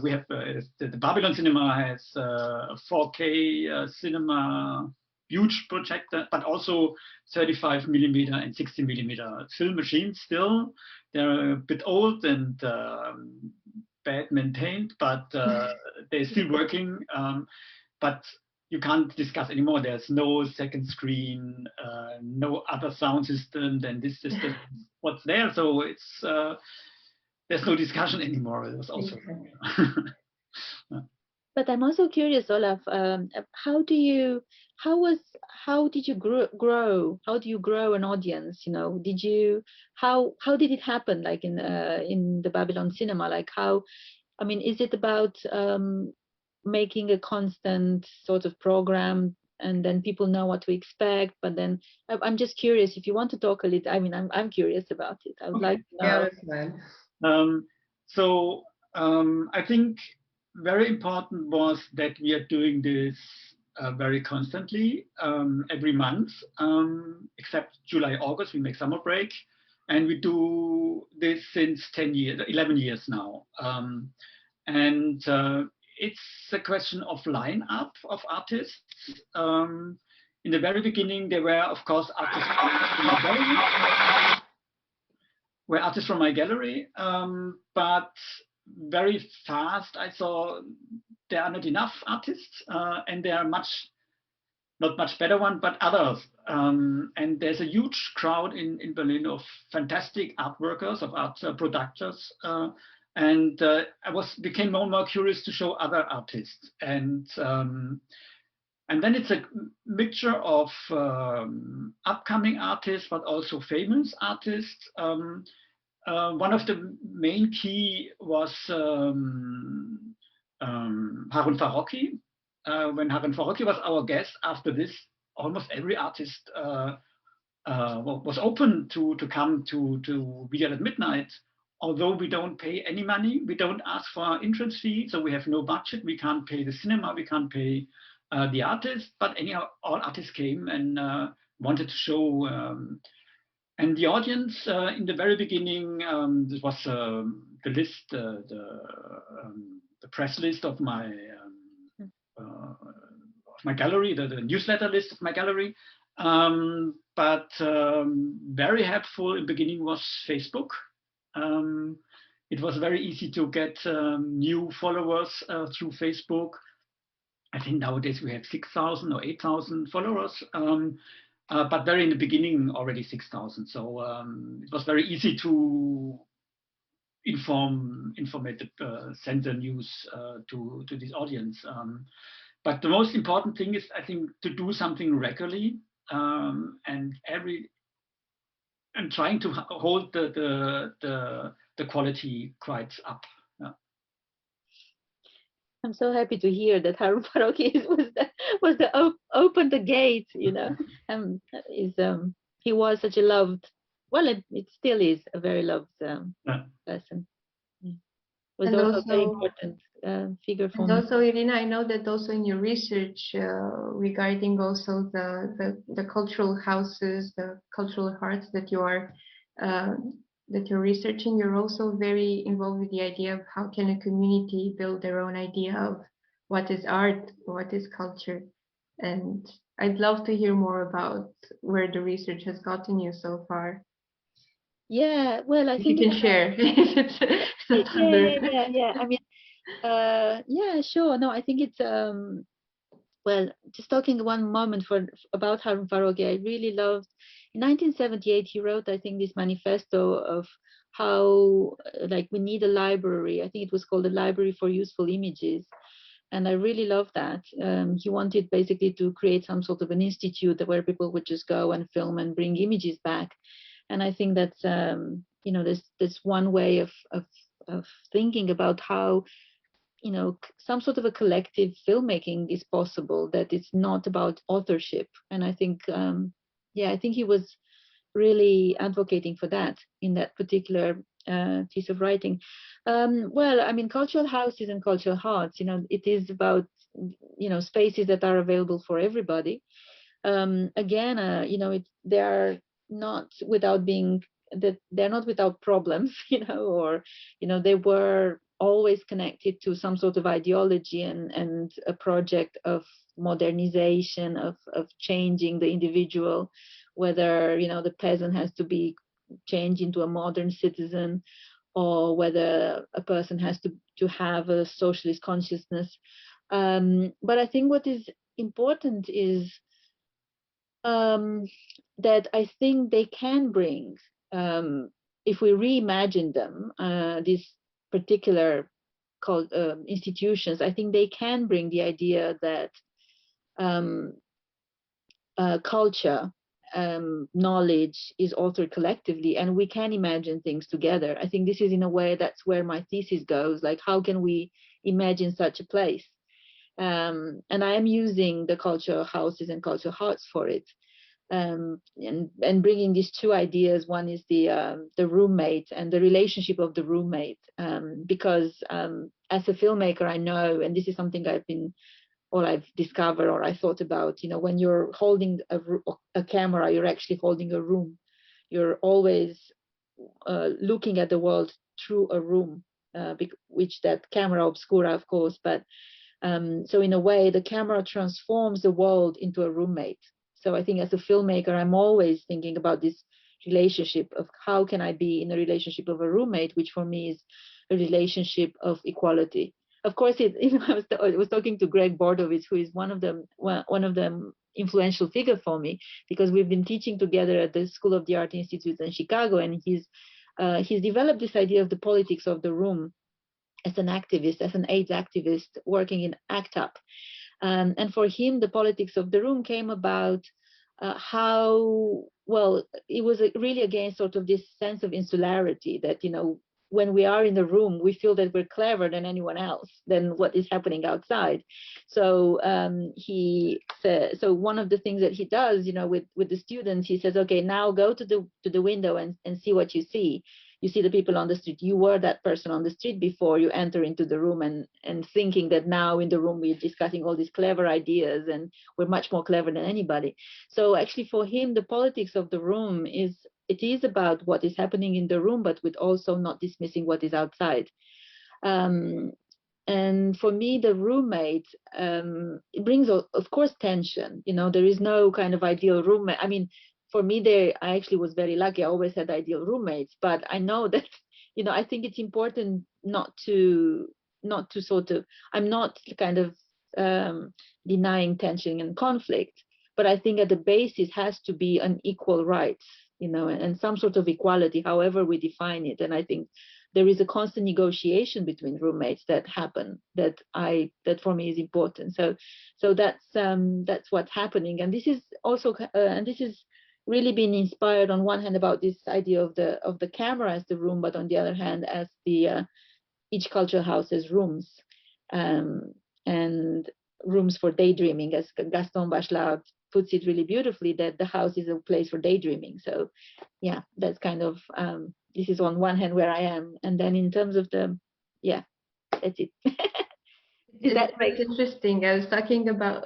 we have the Babylon Cinema has a 4K cinema, huge projector, but also 35mm and 60mm film machines still. They're a bit old and bad maintained, but they're still working. But you can't discuss anymore. There's no second screen, no other sound system than this system. What's there? So it's there's no discussion anymore. It was also. But I'm also curious, Olaf. How did you grow? How do you grow an audience? You know, how did it happen? Like in the Babylon Cinema, like how? I mean, is it about making a constant sort of program, and then people know what to expect? But then I'm just curious if you want to talk a little. I mean, I'm curious about it. I would like to know. Yeah, so I think very important was that we are doing this very constantly, every month, except July, August, we make summer break. And we do this since 11 years now. And it's a question of lineup of artists. In the very beginning, there were, of course, artists from my gallery, but very fast I saw there are not enough artists, and there are not much better one, but others. And there's a huge crowd in Berlin of fantastic art workers, of art producers. And I became more and more curious to show other artists. And then it's a mixture of upcoming artists, but also famous artists. One of the main key was 𝗵𝘃𝘁𝗶. When 𝗵𝘃𝘁𝗶 was our guest, after this, almost every artist was open to come to Video at Midnight. Although we don't pay any money, we don't ask for entrance fee, so we have no budget. We can't pay the cinema, we can't pay the artists, but anyhow, all artists came and wanted to show. And the audience in the very beginning, this was the list, the press list of my gallery, the newsletter list of my gallery. But very helpful in the beginning was Facebook. It was very easy to get new followers through Facebook. I think nowadays we have 6,000 or 8,000 followers, but very in the beginning already 6,000. So it was very easy to send the news to this audience. But the most important thing is, I think, to do something regularly, and trying to hold the quality quite up. Yeah. I'm so happy to hear that 𝗵𝘃𝘁𝗶 opened the gate, you know. He was such a loved, well, it still is a very loved person. Was And also a very important figure for me. And also, Irina, I know that also in your research regarding also the cultural houses, the cultural hearts that you're researching, you're also very involved with the idea of how can a community build their own idea of what is art, what is culture. And I'd love to hear more about where the research has gotten you so far. Yeah, well, I think you can share. yeah. I mean, yeah, sure. No, I think it's well, just talking one moment about 𝗵𝘃𝘁𝗶, I really loved. In 1978, he wrote, I think, this manifesto of how like we need a library. I think it was called a Library for Useful Images. And I really love that. He wanted basically to create some sort of an institute where people would just go and film and bring images back. And I think that's you know, there's one way of thinking about how, you know, some sort of a collective filmmaking is possible, that it's not about authorship. And I think yeah, I think he was really advocating for that in that particular piece of writing. Well, I mean, cultural houses and cultural hearts, you know, it is about, you know, spaces that are available for everybody. Again, you know, they are not without being, that they're not without problems, you know, or, you know, they were always connected to some sort of ideology and a project of modernization, of changing the individual, whether, you know, the peasant has to be changed into a modern citizen, or whether a person has to have a socialist consciousness. But I think what is important is that I think they can bring, if we reimagine them, these particular institutions, I think they can bring the idea that culture, knowledge is authored collectively, and we can imagine things together. I think this is, in a way, that's where my thesis goes, like how can we imagine such a place? And I am using the cultural houses and cultural hearts for it. and bringing these two ideas. One is the roommate and the relationship of the roommate, because as a filmmaker, I know, and this is something I've discovered or I thought about, you know, when you're holding a camera, you're actually holding a room. You're always looking at the world through a room, which that camera obscura, of course, but so in a way, the camera transforms the world into a roommate. So I think as a filmmaker, I'm always thinking about this relationship of how can I be in a relationship of a roommate, which for me is a relationship of equality. Of course, I was talking to Greg Bordowitz, who is one of the influential figure for me, because we've been teaching together at the School of the Art Institute in Chicago, and he's developed this idea of the politics of the room as an activist, as an AIDS activist working in ACT UP. And for him, the politics of the room came about how, well, it was really against sort of this sense of insularity that, you know, when we are in the room, we feel that we're cleverer than anyone else, than what is happening outside. So he said, so one of the things that he does, you know, with the students, he says, okay, now go to the window and see what you see. You see the people on the street. You were that person on the street before you enter into the room, and thinking that now in the room we're discussing all these clever ideas and we're much more clever than anybody. So actually for him, the politics of the room is about what is happening in the room, but with also not dismissing what is outside. And for me, the roommate, it brings, of course, tension. You know, there is no kind of ideal roommate. I mean, for me, I actually was very lucky. I always had ideal roommates, but I know that, you know, I think it's important not to sort of, I'm not kind of denying tension and conflict, but I think at the basis has to be an equal rights, you know, and some sort of equality, however we define it. And I think there is a constant negotiation between roommates that happen that for me is important. So that's what's happening. And this is also, and this is really been inspired on one hand about this idea of the camera as the room, but on the other hand as each cultural house has rooms, and rooms for daydreaming, as Gaston Bachelard puts it really beautifully, that the house is a place for daydreaming. So yeah, that's kind of this is on one hand where I am, and then in terms of that's it. That's interesting. I was talking about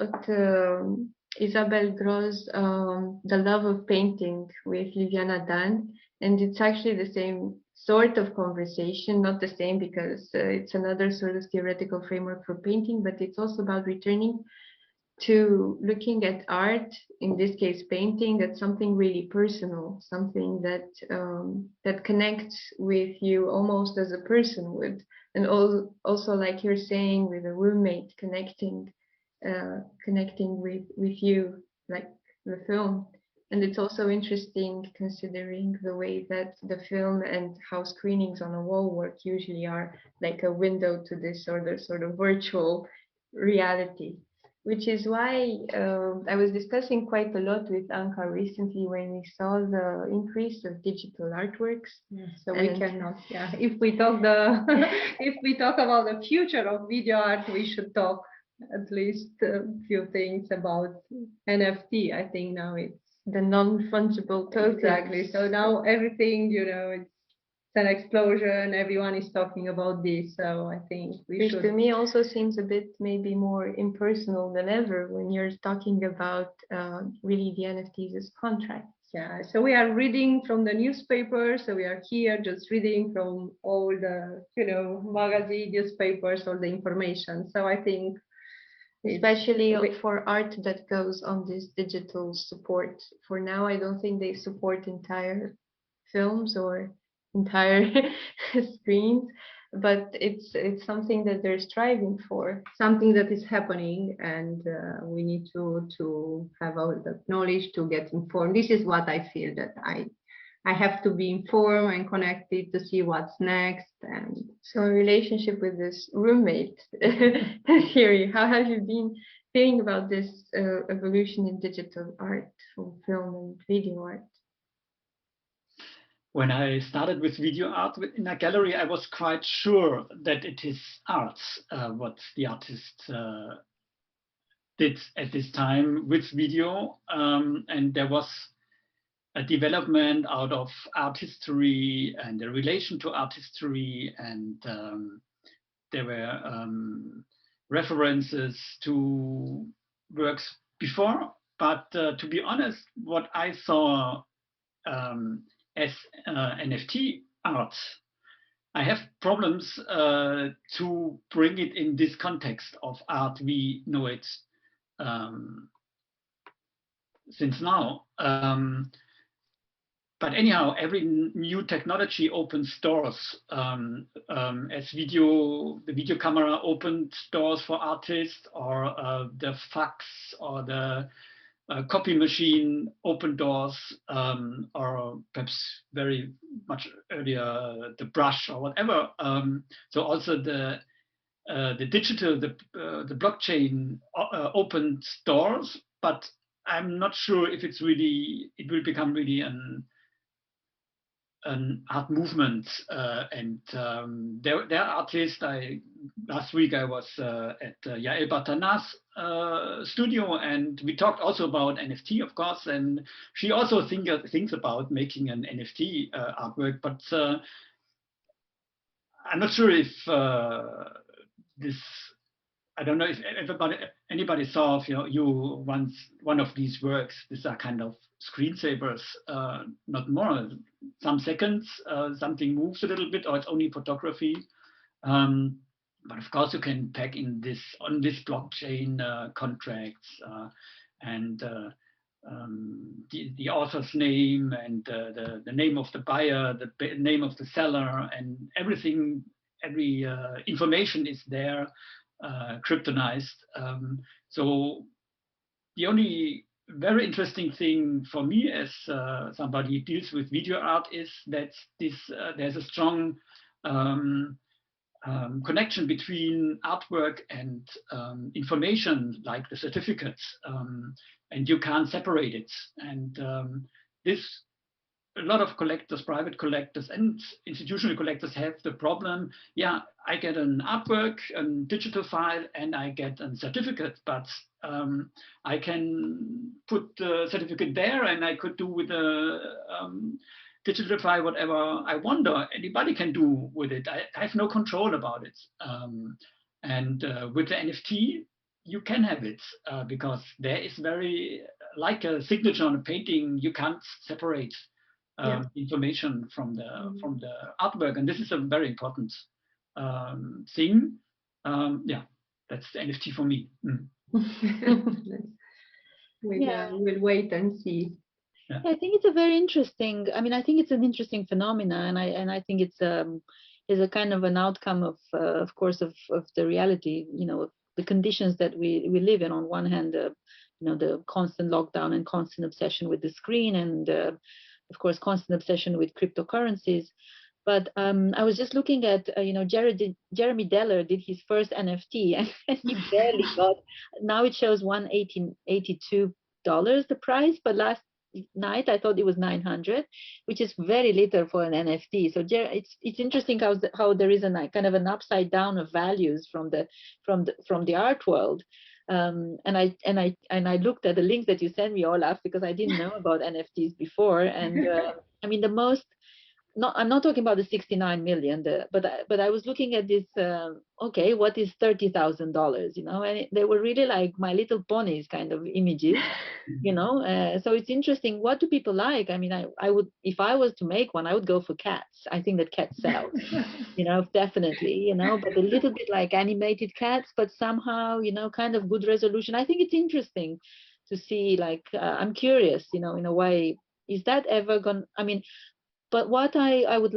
Isabelle Gro's The Love of Painting with Liliana Dan, and it's actually the same sort of conversation, not the same because it's another sort of theoretical framework for painting, but it's also about returning to looking at art, in this case painting, as something really personal, something that that connects with you almost as a person would, and also like you're saying, with a roommate connecting with you, like the film. And it's also interesting considering the way that the film and how screenings on a wall work usually are like a window to this other sort of virtual reality, which is why I was discussing quite a lot with Anka recently when we saw the increase of digital artworks. So we cannot, if we talk if we talk about the future of video art, we should talk at least a few things about NFT. I think now it's the non-fungible tokens. Exactly. So now everything, you know, it's an explosion. Everyone is talking about this. So I think which to me also seems a bit maybe more impersonal than ever when you're talking about really the NFTs as contracts. Yeah, so we are reading from the newspaper. So we are here just reading from all the, you know, magazine, newspapers, all the information. So I think especially for art that goes on this digital support. For now, I don't think they support entire films or entire screens, but it's something that they're striving for, something that is happening, and we need to have all the knowledge to get informed. This is what I feel, that I have to be informed and connected to see what's next. And so in relationship with this roommate theory, how have you been feeling about this evolution in digital art, from film and video art? When I started with video art in a gallery, I was quite sure that it is arts what the artist did at this time with video, and there was a development out of art history and the relation to art history, and there were references to works before. But to be honest, what I saw as NFT art, I have problems to bring it in this context of art we know it since now. But anyhow, every new technology opens doors. As the video camera opened doors for artists, or the fax or the copy machine opened doors, or perhaps very much earlier the brush or whatever. So also the digital, the blockchain opened doors, but I'm not sure if it will become really an art movement, and there are artists. Last week I was at 𝗲𝘂𝘶 studio, and we talked also about NFT, of course, and she also thinks about making an NFT artwork, but I'm not sure if this. I don't know if anybody saw you once one of these works. These are kind of screensavers, not more. Some seconds, something moves a little bit, or it's only photography. But of course, you can pack in on this blockchain contracts and the author's name and the name of the buyer, the name of the seller, and everything. Every information is there. Kryptonized. So the only very interesting thing for me as somebody who deals with video art is that there's a strong connection between artwork and information, like the certificates, and you can't separate it. And a lot of collectors, private collectors and institutional collectors have the problem. Yeah, I get an artwork, a digital file, and I get a certificate, but I can put the certificate there, and I could do with a digital file whatever I want, or anybody can do with it. I have no control about it. And with the NFT, you can have it because there is very, like a signature on a painting, you can't separate information from the artwork, and this is a very important thing. Yeah, that's the NFT for me. We'll wait and see. Yeah. I think it's a very interesting. I mean, I think it's an interesting phenomena, and I think it's a kind of an outcome of course, of the reality. The conditions that we live in. On one hand, the constant lockdown and constant obsession with the screen, and of course, constant obsession with cryptocurrencies. But I was just looking at, Jeremy Deller did his first NFT, and he barely got. Now it shows $182 the price, but last night I thought it was 900, which is very little for an NFT. So it's interesting how there is a kind of an upside down of values from the art world. And I looked at the links that you sent me, Olaf, because I didn't know about NFTs before. And I mean, I'm not talking about the 69 million, but I was looking at this. Okay, what is $30,000? And they were really like My Little Ponies kind of images, So it's interesting. What do people like? I mean, I would, if I was to make one, I would go for cats. I think that cats sell, definitely, but a little bit like animated cats, but somehow, kind of good resolution. I think it's interesting to see. Like, I'm curious, in a way, is that ever going? I mean. But what I would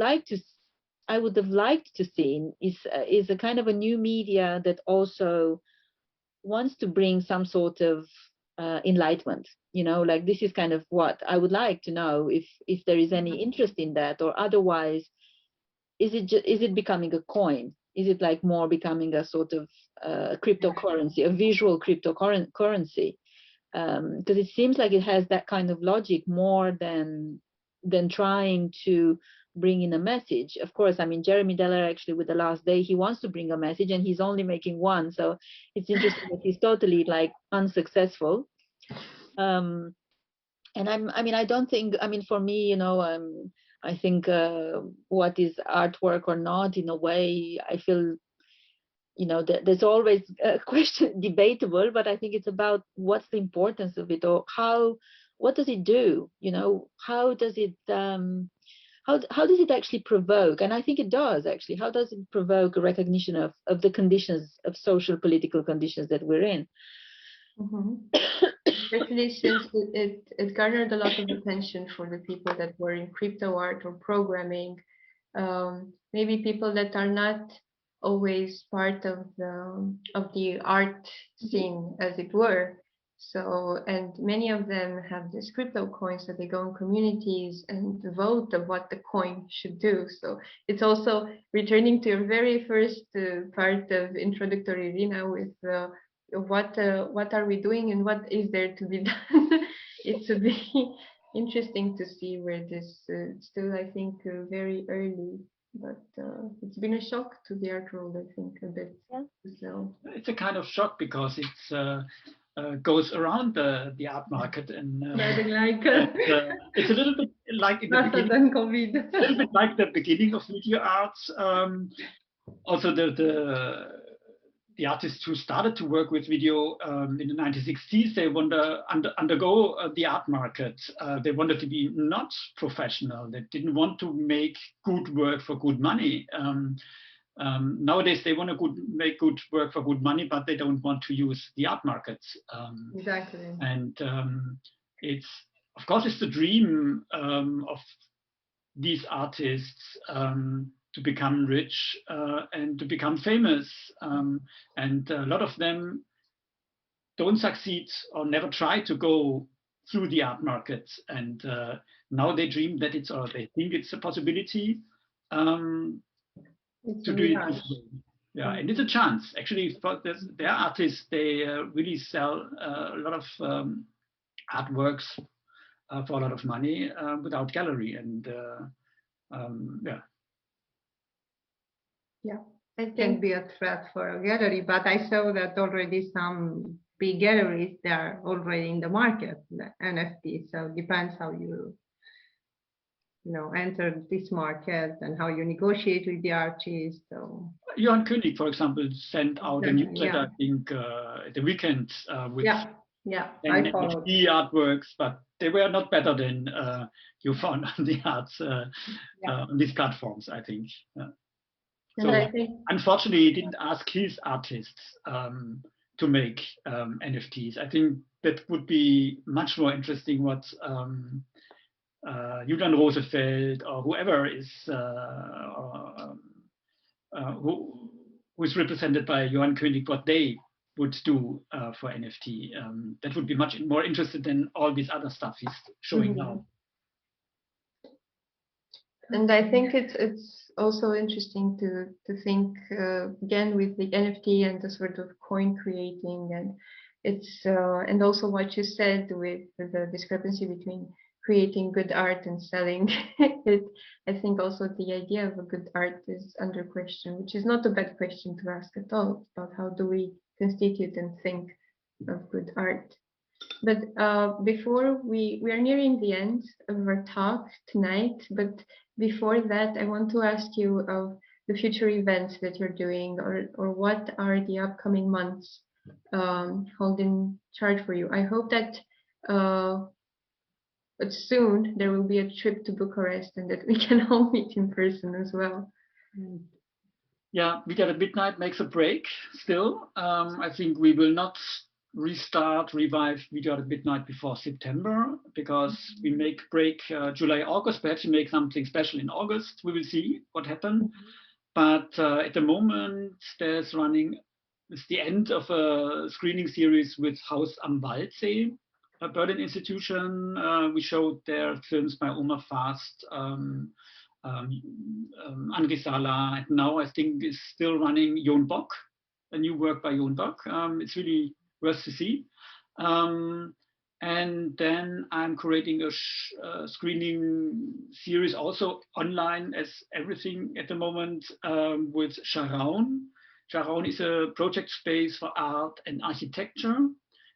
have liked to see is a kind of a new media that also wants to bring some sort of enlightenment. Like, this is kind of what I would like to know, if there is any interest in that, or otherwise, is it becoming a coin? Is it like more becoming a sort of cryptocurrency, a visual cryptocurrency? Because it seems like it has that kind of logic more than than trying to bring in a message. Of course, I mean, Jeremy Deller actually with The Last Day, he wants to bring a message and he's only making one. So it's interesting that he's totally like unsuccessful. And I mean, I don't think, I mean, for me, you know, I think what is artwork or not, in a way, I feel, you know, there's always a question, debatable, but I think it's about what's the importance of it, or what does it do? You know, how does it actually provoke? And I think it does actually. How does it provoke a recognition of the conditions, of social political conditions that we're in? Especially since it garnered a lot of attention for the people that were in crypto art or programming, maybe people that are not always part of the art scene, as it were. So, and many of them have this crypto coins, so they go in communities and vote of what the coin should do. So it's also returning to your very first part of introductory, Irina, with what are we doing and what is there to be done. It's a bit interesting to see where this still, I think, very early, but it's been a shock to the art world, I think, a bit. Yeah. So it's a kind of shock because it's goes around the art market, and it's a little bit like in the beginning, COVID. a little bit like the beginning of video arts. Also, the artists who started to work with video in the 1960s, they want to undergo the art market. They wanted to be not professional. They didn't want to make good work for good money. Nowadays, they want to make good work for good money, but they don't want to use the art markets. Exactly. And it's, of course, it's the dream of these artists to become rich and to become famous. And a lot of them don't succeed or never try to go through the art market. And now they dream that it's, or they think it's a possibility to do it this way. Yeah, and it's a chance. Actually, for their artists, they really sell a lot of artworks for a lot of money without gallery. And yeah. Yeah, it can be a threat for a gallery, but I saw that already some big galleries, they are already in the market, the NFT. So it depends how you enter this market and how you negotiate with the artist. So Johann König, for example, sent out a newsletter, I think, the weekend with NFT artworks, but they were not better than you found on the arts on these platforms, I think. So unfortunately, he didn't ask his artists to make NFTs. I think that would be much more interesting what Julian Rosenfeld or whoever is who is represented by Johann König, what they would do for NFT. That would be much more interested than all this other stuff he's showing now. And I think it's also interesting to think again with the NFT and the sort of coin creating, and it's and also what you said with the discrepancy between creating good art and selling it. I think also the idea of a good art is under question, which is not a bad question to ask at all, about how do we constitute and think of good art. But before we are nearing the end of our talk tonight, but before that, I want to ask you of the future events that you're doing, or what are the upcoming months hold in charge for you. I hope that but soon there will be a trip to Bucharest and that we can all meet in person as well. Yeah, Video at Midnight makes a break still. I think we will not revive Video at Midnight before September, because we make break July, August. Perhaps we make something special in August. We will see what happens. But at the moment, there's running, it's the end of a screening series with Haus am Waldsee, a Berlin institution. We showed their films by 𝗲𝗲, André Sala, and now I think is still running Jon Bock, a new work by Jon Bock. It's really worth to see. And then I'm creating a screening series also online as everything at the moment with 𝗲𝗃. 𝗲𝗃 is a project space for art and architecture.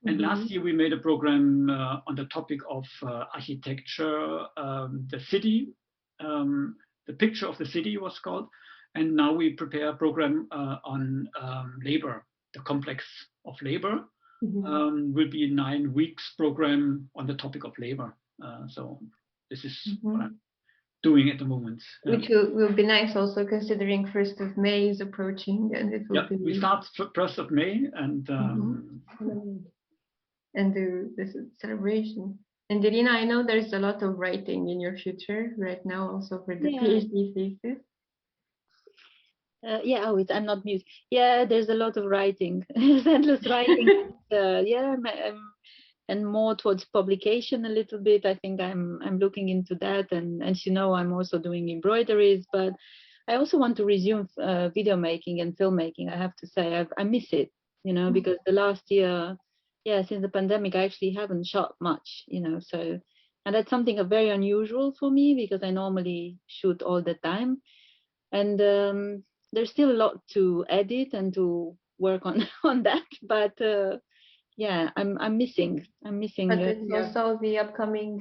And last year we made a program on the topic of architecture, the city, the picture of the city was called. And now we prepare a program on labor, the complex of labor. Will be a 9 weeks program on the topic of labor. So this is what I'm doing at the moment. Which will be nice also considering 1st of May is approaching, and it will be... We start 1st of May and the celebration. And Irina, I know there's a lot of writing in your future right now also for the PhD thesis. I'm not mute. Yeah, there's a lot of writing, endless writing. And more towards publication a little bit. I think I'm looking into that, and as you know, I'm also doing embroideries. But I also want to resume video making and filmmaking. I have to say, I miss it, you know, because the last year, since the pandemic, I actually haven't shot much, you know. So, and that's something very unusual for me because I normally shoot all the time, and there's still a lot to edit and to work on that, but I'm missing. But it's also the upcoming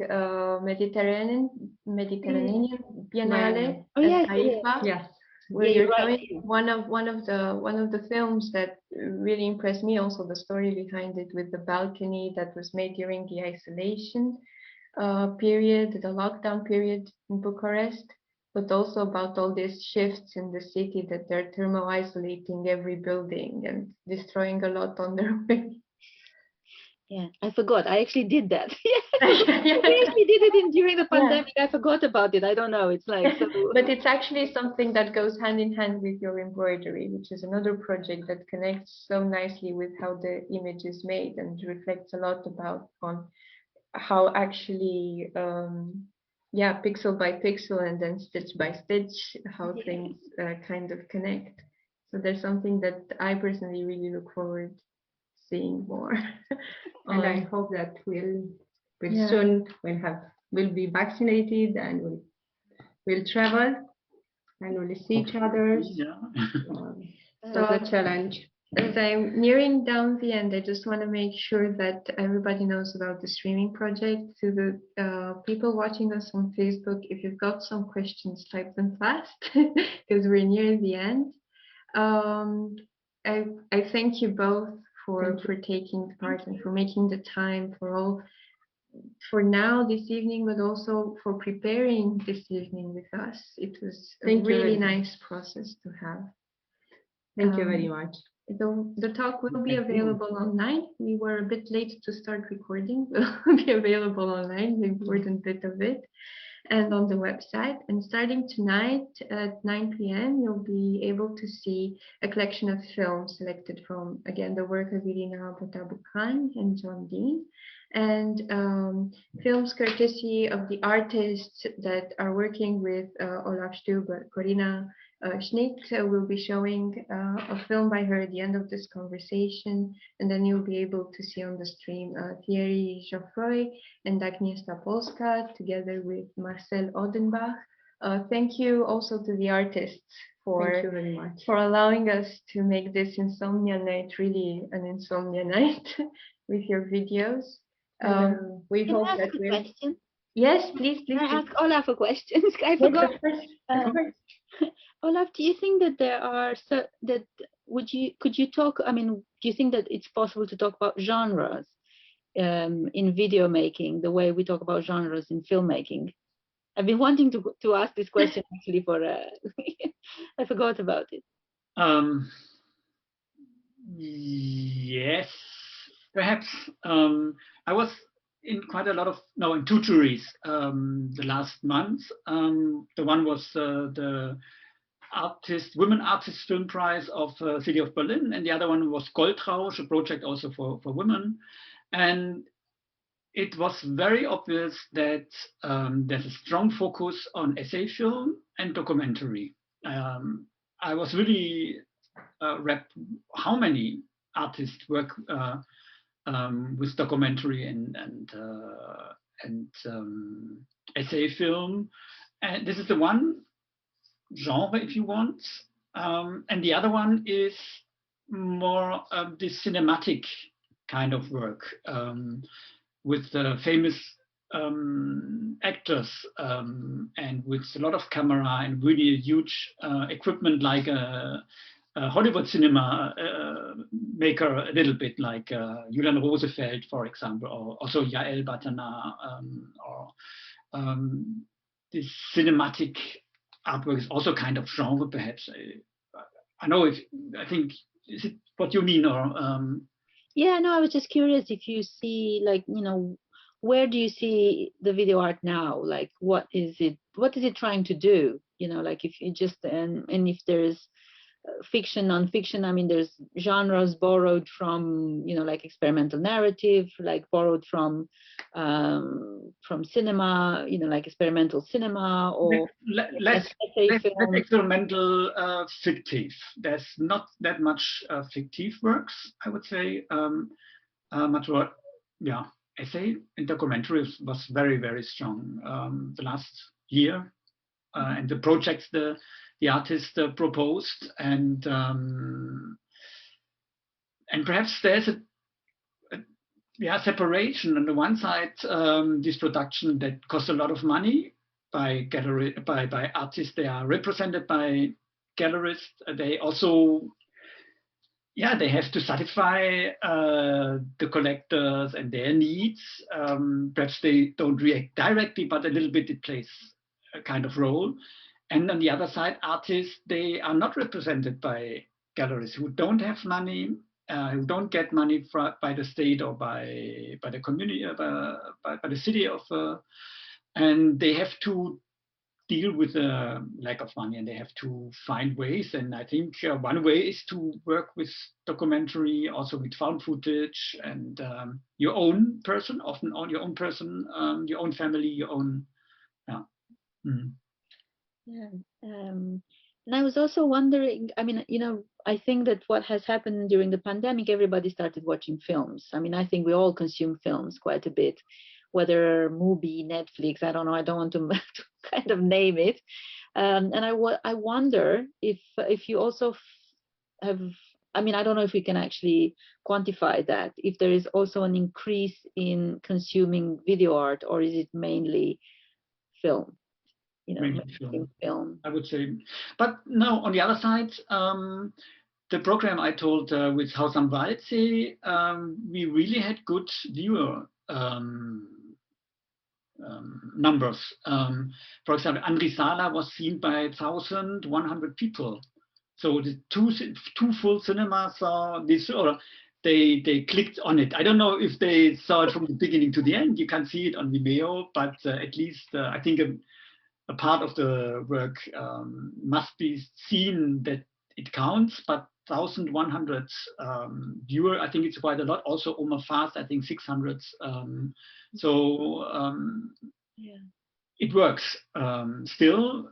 Mediterranean Biennale at Haifa. Yes. Where you're showing one of the films that really impressed me, also the story behind it with the balcony that was made during the isolation period, the lockdown period in Bucharest, but also about all these shifts in the city that they're thermal isolating every building and destroying a lot on their way. Yeah, I forgot. I actually did that. I actually did it during the pandemic. I forgot about it. I don't know. It's like so... But it's actually something that goes hand in hand with your embroidery, which is another project that connects so nicely with how the image is made and reflects a lot about on how actually pixel by pixel and then stitch by stitch, how things kind of connect. So there's something that I personally really look forward seeing more. And I hope that soon we'll be vaccinated and we'll travel and we'll see each other. So the challenge. As I'm nearing down the end, I just want to make sure that everybody knows about the streaming project. To the people watching us on Facebook, if you've got some questions, type them fast because we're near the end. I thank you both for taking part and for making the time for now this evening, but also for preparing this evening with us. It was a really nice process to have. Thank you very much. The talk will be available online. We were a bit late to start recording. Will be available online, the important bit of it, and on the website. And starting tonight at 9 p.m., you'll be able to see a collection of films selected from, again, the work of Irina Botea Bucan and John Dean, and films courtesy of the artists that are working with Olaf Stüber. 𝗲𝘃𝗫 will be showing a film by her at the end of this conversation, and then you'll be able to see on the stream 𝗲𝘃𝗫𝗁 and Agnieszka Polska together with Marcel Odenbach. Thank you also to the artists Thank you very much for allowing us to make this insomnia night really an insomnia night with your videos. We hope that we'll... Yes, please. Can I ask Olaf a question? I forgot. Olaf, do you think that there are could you talk? I mean, do you think that it's possible to talk about genres in video making the way we talk about genres in filmmaking? I've been wanting to ask this question actually for I forgot about it. Yes, perhaps. I was in quite a lot of in 2 juries the last month. The one was the Women Artist Film Prize of City of Berlin, and the other one was Goldrausch, a project also for women. And it was very obvious that there's a strong focus on essay film and documentary. I was really rapt how many artists work with documentary and essay film. And this is the one genre, if you want. And the other one is more this cinematic kind of work with famous actors and with a lot of camera and really a huge equipment, like a Hollywood cinema maker, a little bit like 𝗲𝘃𝗶𝗵𝘁, for example, or also Yael Batana, or this cinematic artwork is also kind of genre, perhaps. I know if I think, is it what you mean, or Yeah, no, I was just curious if you see, like, where do you see the video art now? Like, what is it trying to do? Like, if you just and if there's fiction, non-fiction, I mean, there's genres borrowed from, like experimental narrative, like borrowed from cinema, like experimental cinema, or less experimental, fictive. There's not that much fictive works, I would say. Much more, yeah, essay and documentary was very, very strong the last year, and the projects the artist proposed, and perhaps there's a separation. On the one side, this production that costs a lot of money by artists. They are represented by gallerists. They also, they have to satisfy the collectors and their needs. Perhaps they don't react directly, but a little bit it plays a kind of role. And on the other side, artists, they are not represented by galleries who don't have money, who don't get money by the state or by the community, by the city and they have to deal with the lack of money, and they have to find ways. And I think one way is to work with documentary, also with found footage, and your own person, often on your own person, your own family, your own, Yeah. And I was also wondering, I mean, I think that what has happened during the pandemic, everybody started watching films. I mean, I think we all consume films quite a bit, whether movie, Netflix, I don't know, I don't want to kind of name it. And I wonder if you also have, I mean, I don't know if we can actually quantify that, if there is also an increase in consuming video art, or is it mainly film? Film, I would say. But no, on the other side, the program I told with 𝗲𝘃𝗶𝗵𝘁, we really had good viewer numbers. For example, Andrisala was seen by 1,100 people. So the two full cinemas saw this, or they clicked on it. I don't know if they saw it from the beginning to the end. You can see it on Vimeo, but at least I think a part of the work must be seen, that it counts. But 1,100 viewer, I think it's quite a lot. Also 𝗲𝘃𝗶𝗵𝘁, I think 600. It works still.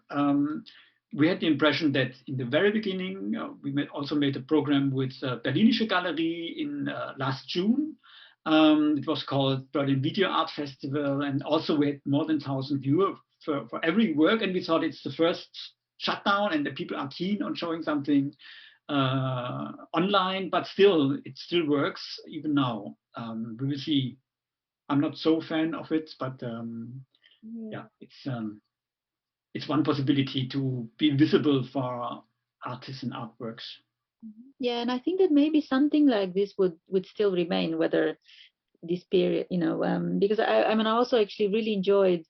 We had the impression that in the very beginning, we also made a program with Berlinische Galerie in last June. It was called Berlin Video Art Festival, and also we had more than 1,000 viewers for every work, and we thought it's the first shutdown and the people are keen on showing something online, but still, it still works even now. We will see. I'm not so fan of it, but it's one possibility to be visible for artists and artworks. Yeah, and I think that maybe something like this would still remain, whether this period, because I mean, I also actually really enjoyed,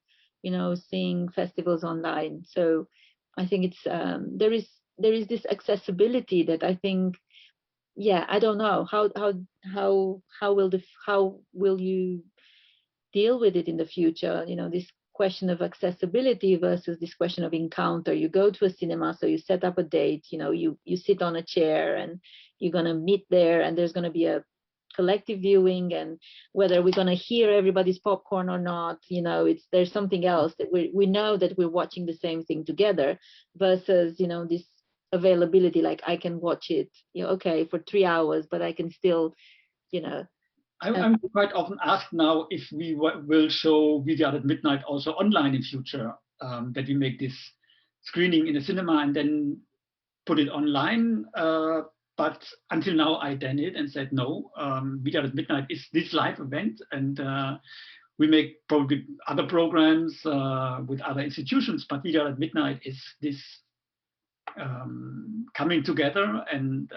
seeing festivals online. So I think it's there is this accessibility that I think, I don't know how will you deal with it in the future? This question of accessibility versus this question of encounter. You go to a cinema, so you set up a date, you sit on a chair and you're going to meet there, and there's going to be a collective viewing, and whether we're going to hear everybody's popcorn or not, there's something else that we know that we're watching the same thing together, versus this availability, like I can watch it okay for 3 hours, but I can still I'm quite often asked now if we will show Video Art at Midnight also online in future, that we make this screening in a cinema and then put it online. But until now, I done it and said no. Video Art at Midnight is this live event, and we make probably other programs with other institutions. But Video Art at Midnight is this coming together and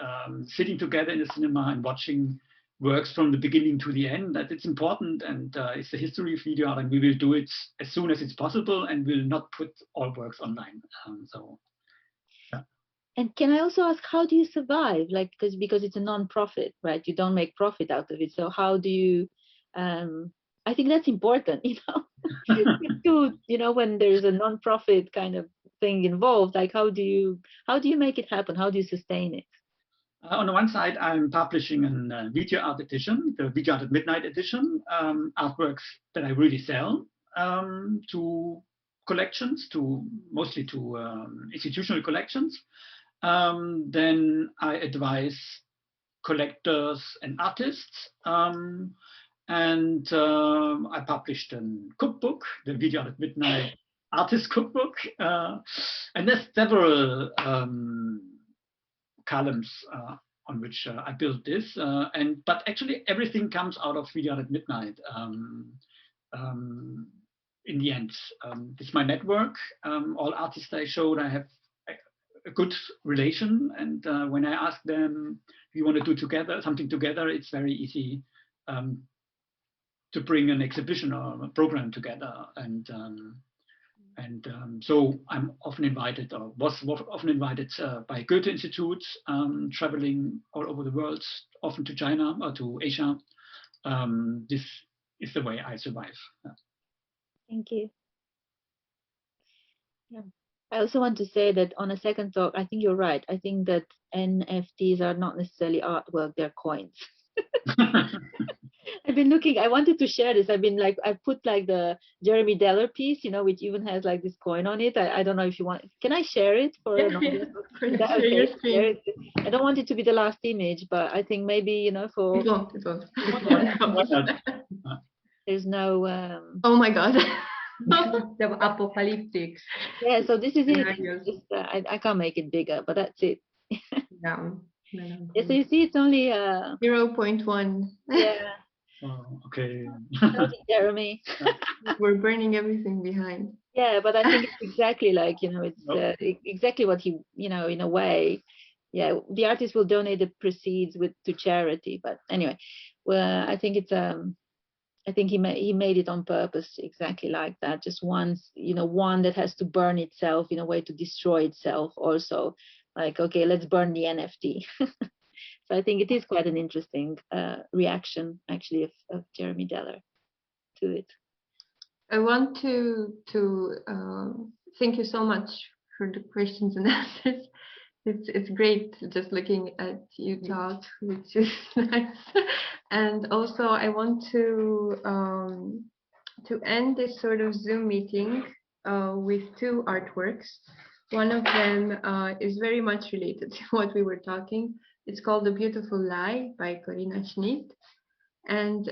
sitting together in the cinema and watching works from the beginning to the end. That it's important, and it's the history of video art, and we will do it as soon as it's possible, and will not put all works online. Yeah. And can I also ask, how do you survive? Like, because it's a non-profit, right? You don't make profit out of it. So how do you? I think that's important, when there's a non-profit kind of thing involved. Like, how do you make it happen? How do you sustain it? On the one side, I'm publishing a video art edition, the Video Art at Midnight edition, artworks that I really sell to collections, mostly to institutional collections. Then I advise collectors and artists, and I published a cookbook, the Video Art at Midnight Artist Cookbook, and there's several columns on which I built this, but actually everything comes out of Video Art at Midnight. In the end, it's my network. All artists I showed, I have a good relation, and when I ask them if you want to do something together, it's very easy to bring an exhibition or a program together. So I'm often invited, or was often invited by Goethe Institutes, traveling all over the world, often to China or to Asia. This is the way I survive. Yeah. Thank you. Yeah. I also want to say that on a second thought, I think you're right. I think that NFTs are not necessarily artwork, they're coins. I've been looking, I wanted to share this. I've put like the Jeremy Deller piece, which even has like this coin on it. I don't know if you want, can I share it for an audience? Share it. I don't want it to be the last image, but I think maybe, for... It won't. There's no... Oh my God. The apocalyptic. Yeah, so this is it. I can't make it bigger, but that's it. Yeah. Yeah, so you see, it's only 0.1. Yeah. Oh, okay. Jeremy. We're burning everything behind. Yeah, but I think it's exactly like, it's exactly what he, in a way. Yeah, the artist will donate the proceeds to charity. But anyway, well, I think it's I think he made it on purpose, exactly like that. Just one that has to burn itself in a way to destroy itself. Also, like, okay, let's burn the NFT. So I think it is quite an interesting reaction, actually, of Jeremy Deller to it. I want to thank you so much for the questions and answers. It's great just looking at you talk, which is nice. And also, I want to end this sort of Zoom meeting with two artworks. One of them is very much related to what we were talking. It's called The Beautiful Lie by 𝗲𝘃𝗵𝘁. And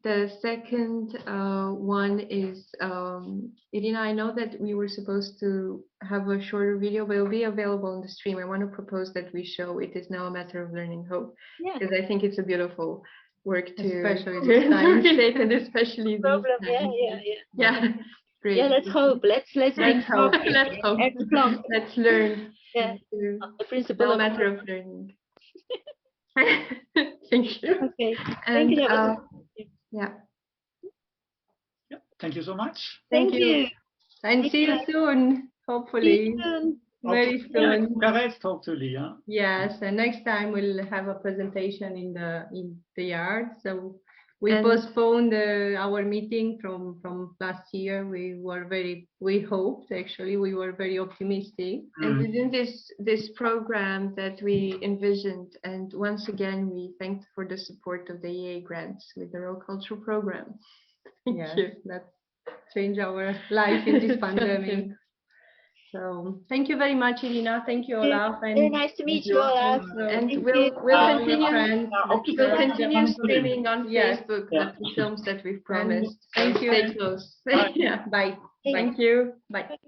the second one is, Irina, I know that we were supposed to have a shorter video, but it'll be available on the stream. I want to propose that we show It Is Now a Matter of Learning Hope, because I think it's a beautiful work especially this time. and especially this problem. time. Yeah. Great. Yeah, let's hope. Let's hope. Let's hope. Let's learn. Yeah. The principle No of matter of learning. Thank you. Okay. And Thank you. yeah. Thank you so much. Thank you. And see you soon, hopefully. Very soon. Bucharest, hopefully, yeah. Yes, and next time we'll have a presentation in the yard. So we postponed our meeting from last year. We hoped, actually, we were very optimistic. And within this program that we envisioned, and once again, we thanked for the support of the EA grants with the Rural Cultural Program. Thank you. That changed our life in this pandemic. So thank you very much, Irina. Thank you, Olaf. And very nice to meet you, Olaf. And Thank we'll you. continue streaming on Yes. Facebook the films that we've promised. Thank So you. stay close. Yeah, bye. Thank Thank you. Bye.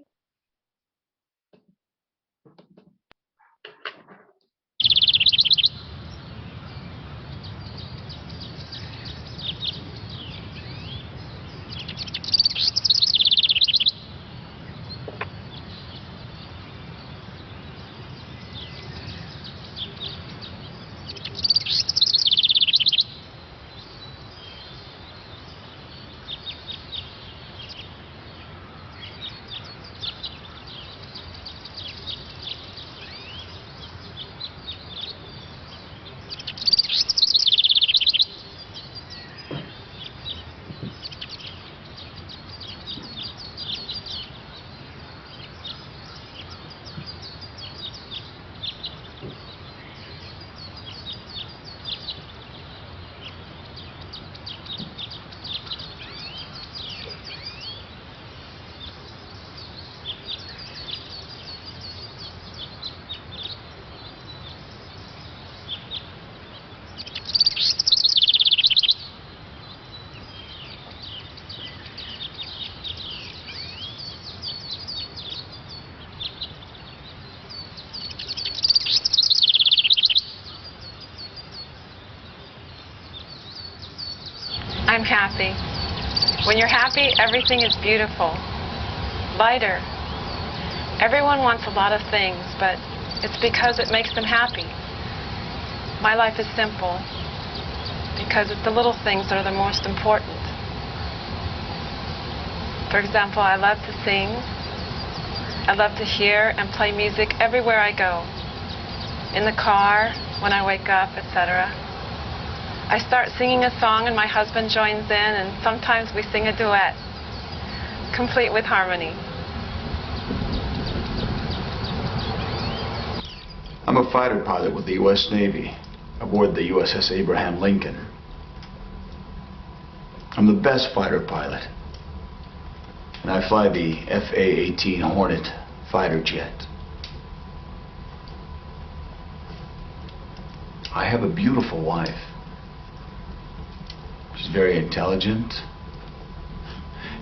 I'm happy. When you're happy, everything is beautiful, lighter. Everyone wants a lot of things, but it's because it makes them happy. My life is simple because it's the little things that are the most important. For example, I love to sing. I love to hear and play music everywhere I go. In the car, when I wake up, etc. I start singing a song and my husband joins in, and sometimes we sing a duet, complete with harmony. I'm a fighter pilot with the U.S. Navy aboard the USS Abraham Lincoln. I'm the best fighter pilot, and I fly the FA-18 Hornet fighter jet. I have a beautiful wife. She's very intelligent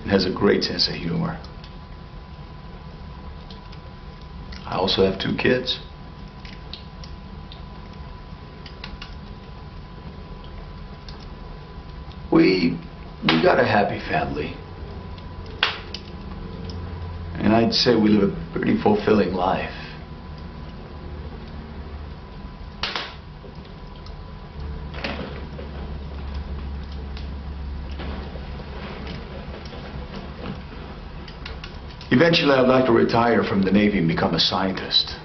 and has a great sense of humor. I also have 2 kids. We got a happy family. And I'd say we live a pretty fulfilling life. Eventually, I'd like to retire from the Navy and become a scientist.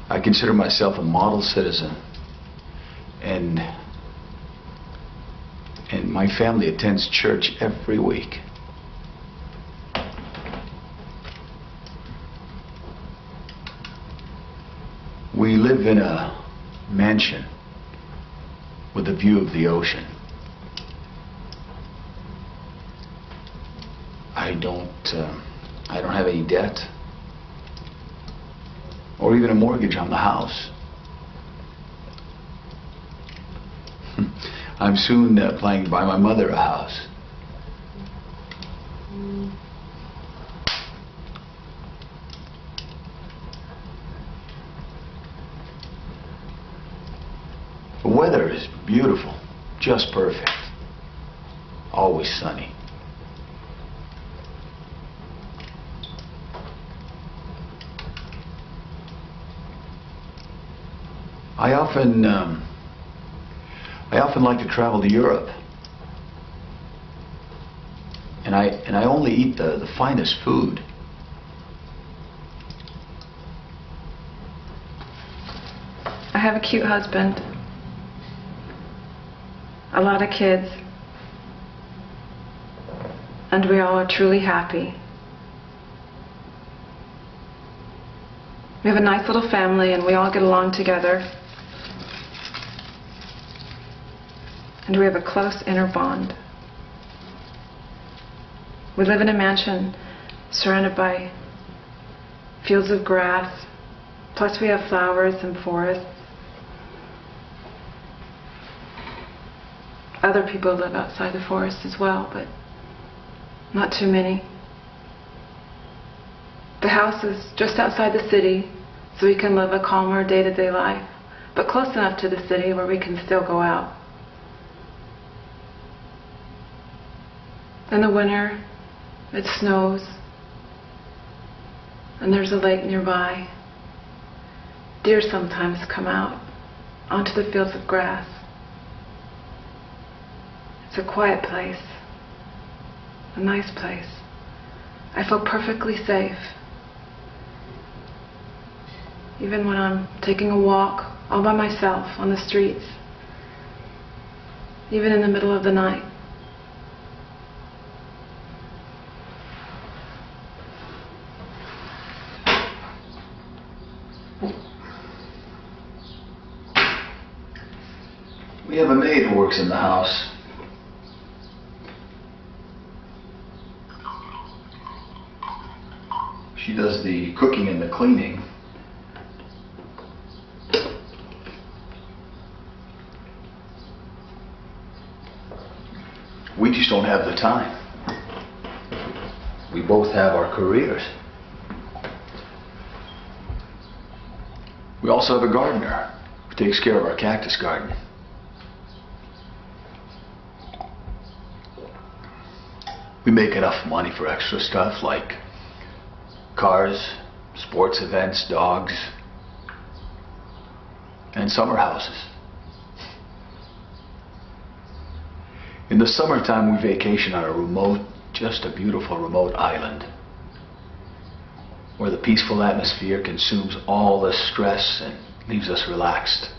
I consider myself a model citizen, and my family attends church every week. We live in a mansion with a view of the ocean. I don't have any debt or even a mortgage on the house. I'm soon planning to buy my mother a house. The weather is beautiful, just perfect. Always sunny. I often like to travel to Europe, and I only eat the finest food. I have a cute husband, a lot of kids, and we all are truly happy. We have a nice little family and we all get along together. And we have a close inner bond. We live in a mansion surrounded by fields of grass, plus we have flowers and forests. Other people live outside the forest as well, but not too many. The house is just outside the city, so we can live a calmer day-to-day life, but close enough to the city where we can still go out. In the winter, it snows, and there's a lake nearby. Deer sometimes come out onto the fields of grass. It's a quiet place, a nice place. I feel perfectly safe. Even when I'm taking a walk all by myself on the streets, even in the middle of the night. We have a maid who works in the house. She does the cooking and the cleaning. We just don't have the time. We both have our careers. We also have a gardener who takes care of our cactus garden. We make enough money for extra stuff like cars, sports events, dogs, and summer houses. In the summertime, we vacation on a remote, just a beautiful remote island where the peaceful atmosphere consumes all the stress and leaves us relaxed.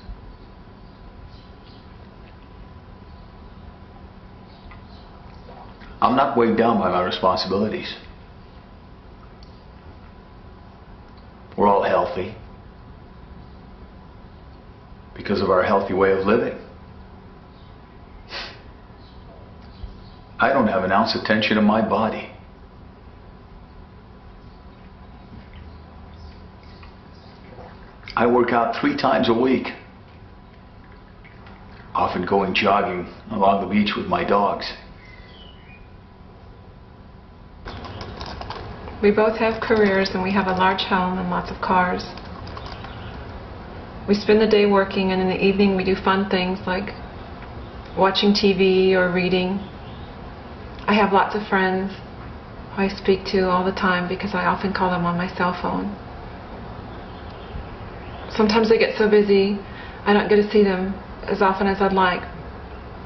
I'm not weighed down by my responsibilities. We're all healthy because of our healthy way of living. I don't have an ounce of tension in my body. I work out 3 times a week, often going jogging along the beach with my dogs. We both have careers and we have a large home and lots of cars. We spend the day working, and in the evening we do fun things like watching TV or reading. I have lots of friends who I speak to all the time because I often call them on my cell phone. Sometimes they get so busy I don't get to see them as often as I'd like,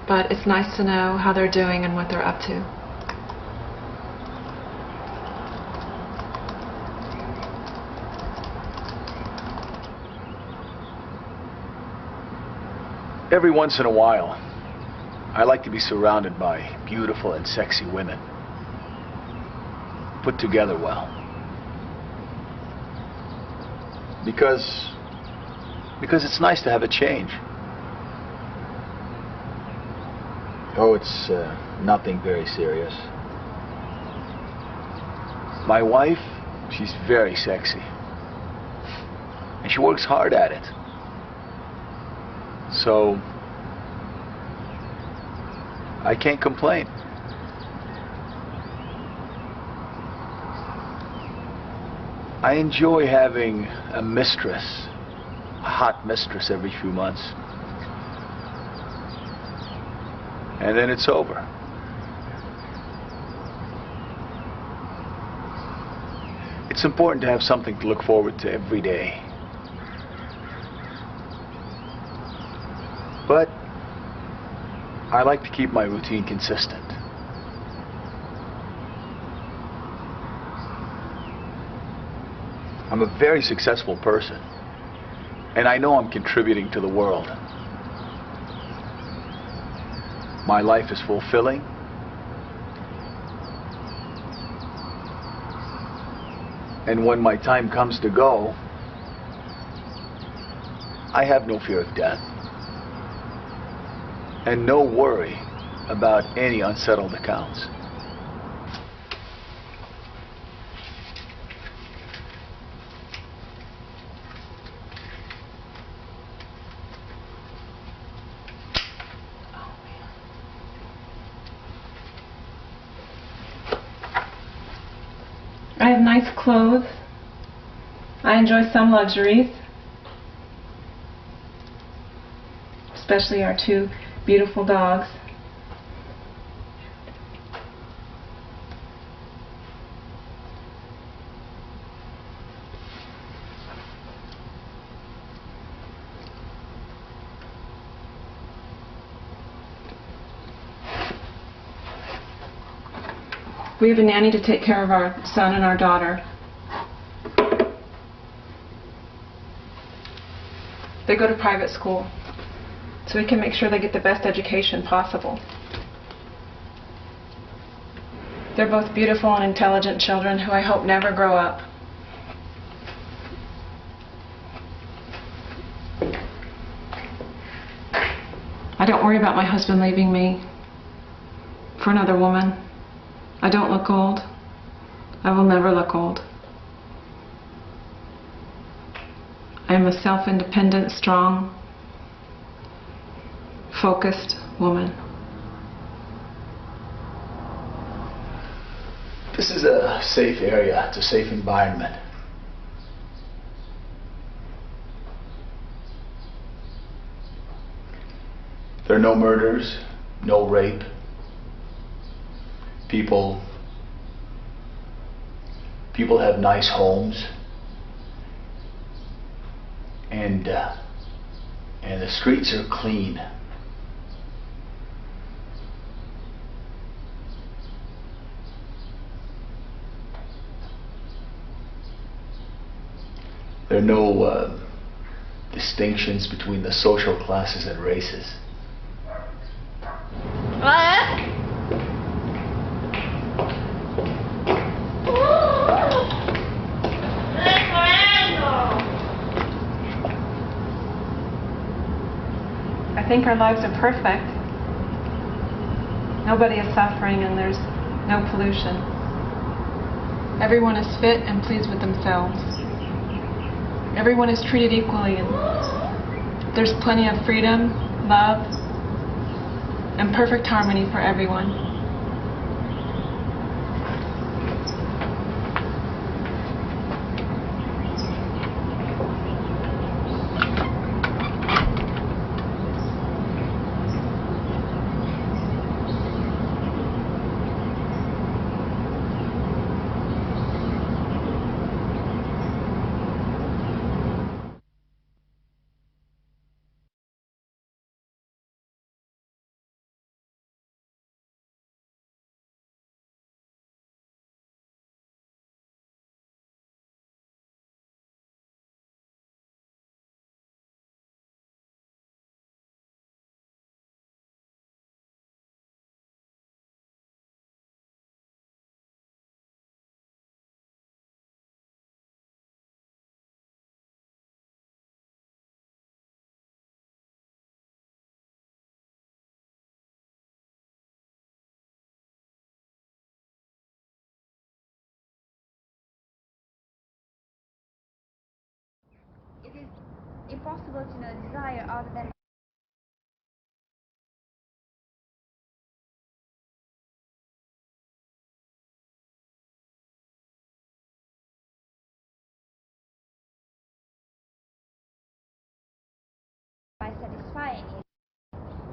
but it's nice to know how they're doing and what they're up to. Every once in a while, I like to be surrounded by beautiful and sexy women, put together well. Because it's nice to have a change. Oh, it's nothing very serious. My wife, she's very sexy. And she works hard at it. So I can't complain. I enjoy having a mistress, a hot mistress every few months. And then it's over. It's important to have something to look forward to every day. But I like to keep my routine consistent. I'm a very successful person, and I know I'm contributing to the world. My life is fulfilling, and when my time comes to go, I have no fear of death. And no worry about any unsettled accounts. nice clothes. I enjoy some luxuries, especially our two beautiful dogs. We have a nanny to take care of our son and our daughter. They go to private school, so we can make sure they get the best education possible. They're both beautiful and intelligent children who I hope never grow up. I don't worry about my husband leaving me for another woman. I don't look old. I will never look old. I am a self-independent, strong, focused woman. This is a safe area. It's a safe environment. There are no murders, no rape. People have nice homes, and the streets are clean. There are no distinctions between the social classes and races. I think our lives are perfect. Nobody is suffering and there's no pollution. Everyone is fit and pleased with themselves. Everyone is treated equally and there's plenty of freedom, love, and perfect harmony for everyone. It is impossible to know desire other than by satisfying it,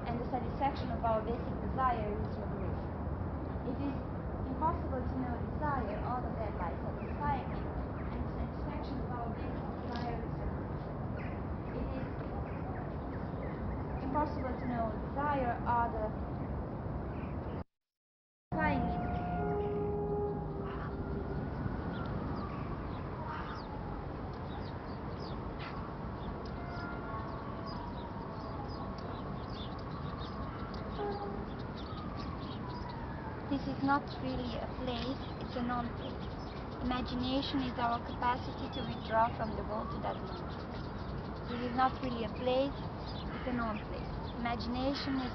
and the satisfaction of our basic desire is bliss. It is impossible to know desire other than by satisfying it, and the satisfaction of our basic desire is bliss. It is impossible to know desire other than satisfying it. This is not really a place, it's a non-place. Imagination is our capacity to withdraw from the world to that non-place. This is not really a place, it's a non-place. Imagination is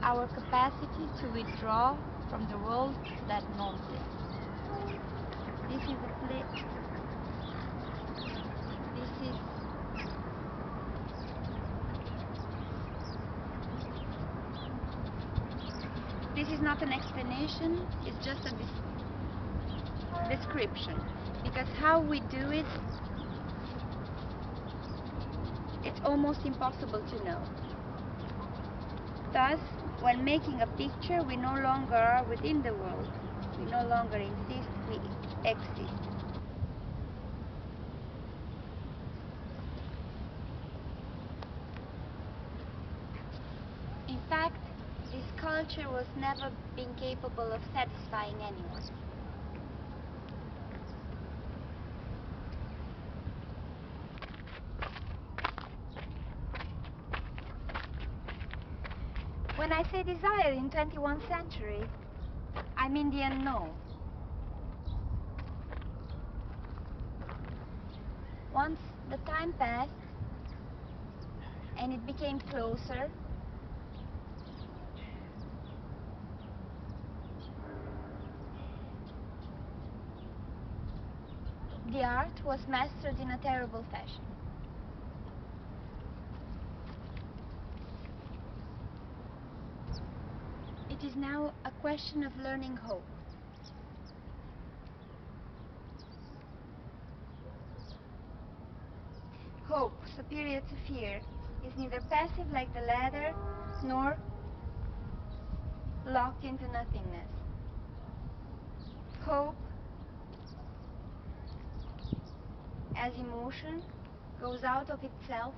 our capacity to withdraw from the world to that non-place. This is a place. This is not an explanation, it's just a description. Because how we do it, it's almost impossible to know. Thus, when making a picture, we no longer are within the world. We no longer exist, we exist. In fact, this culture was never been capable of satisfying anyone. When I say desire in 21st century, I mean the unknown. Once the time passed and it became closer, the art was mastered in a terrible fashion. It is now a question of learning hope. Hope, superior to fear, is neither passive like the latter, nor locked into nothingness. Hope, as emotion, goes out of itself,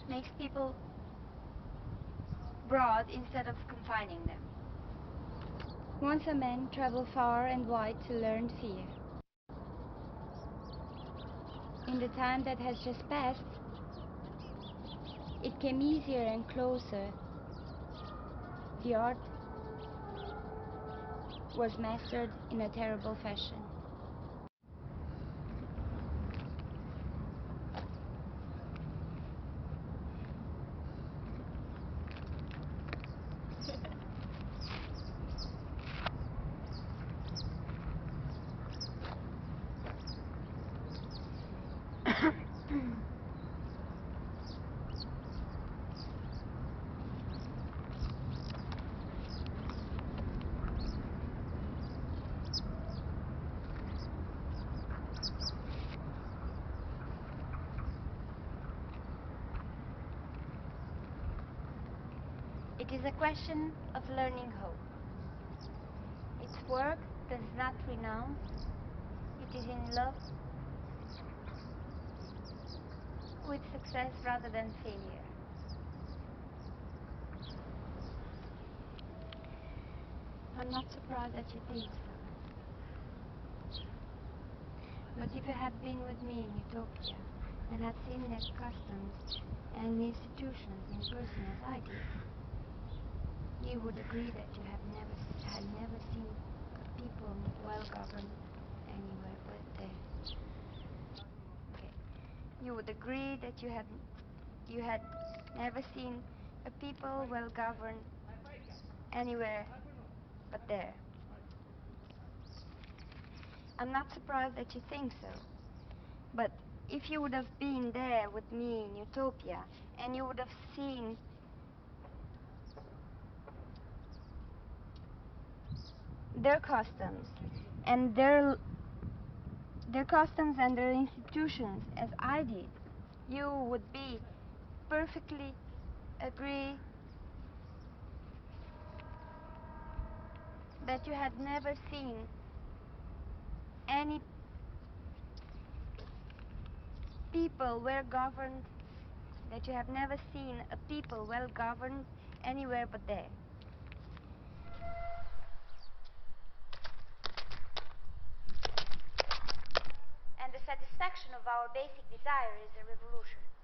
makes people broad instead of confining them. Once a man traveled far and wide to learn fear. In the time that has just passed, it came easier and closer. The art was mastered in a terrible fashion. It is a question of learning hope. Its work does not renounce, it is in love with success rather than failure. I'm not surprised that you think so. But if you had been with me in Utopia and had seen their customs and institutions in person as I did, you would agree that you had never seen people well governed anywhere but there. Okay. You would agree that you had never seen a people well governed anywhere but there. I'm not surprised that you think so. But if you would have been there with me in Utopia and you would have seen their customs and their customs and their institutions as I did, you would be perfectly agree that you had never seen any people well governed, that you have never seen a people well governed anywhere but there. And the satisfaction of our basic desire is a revolution.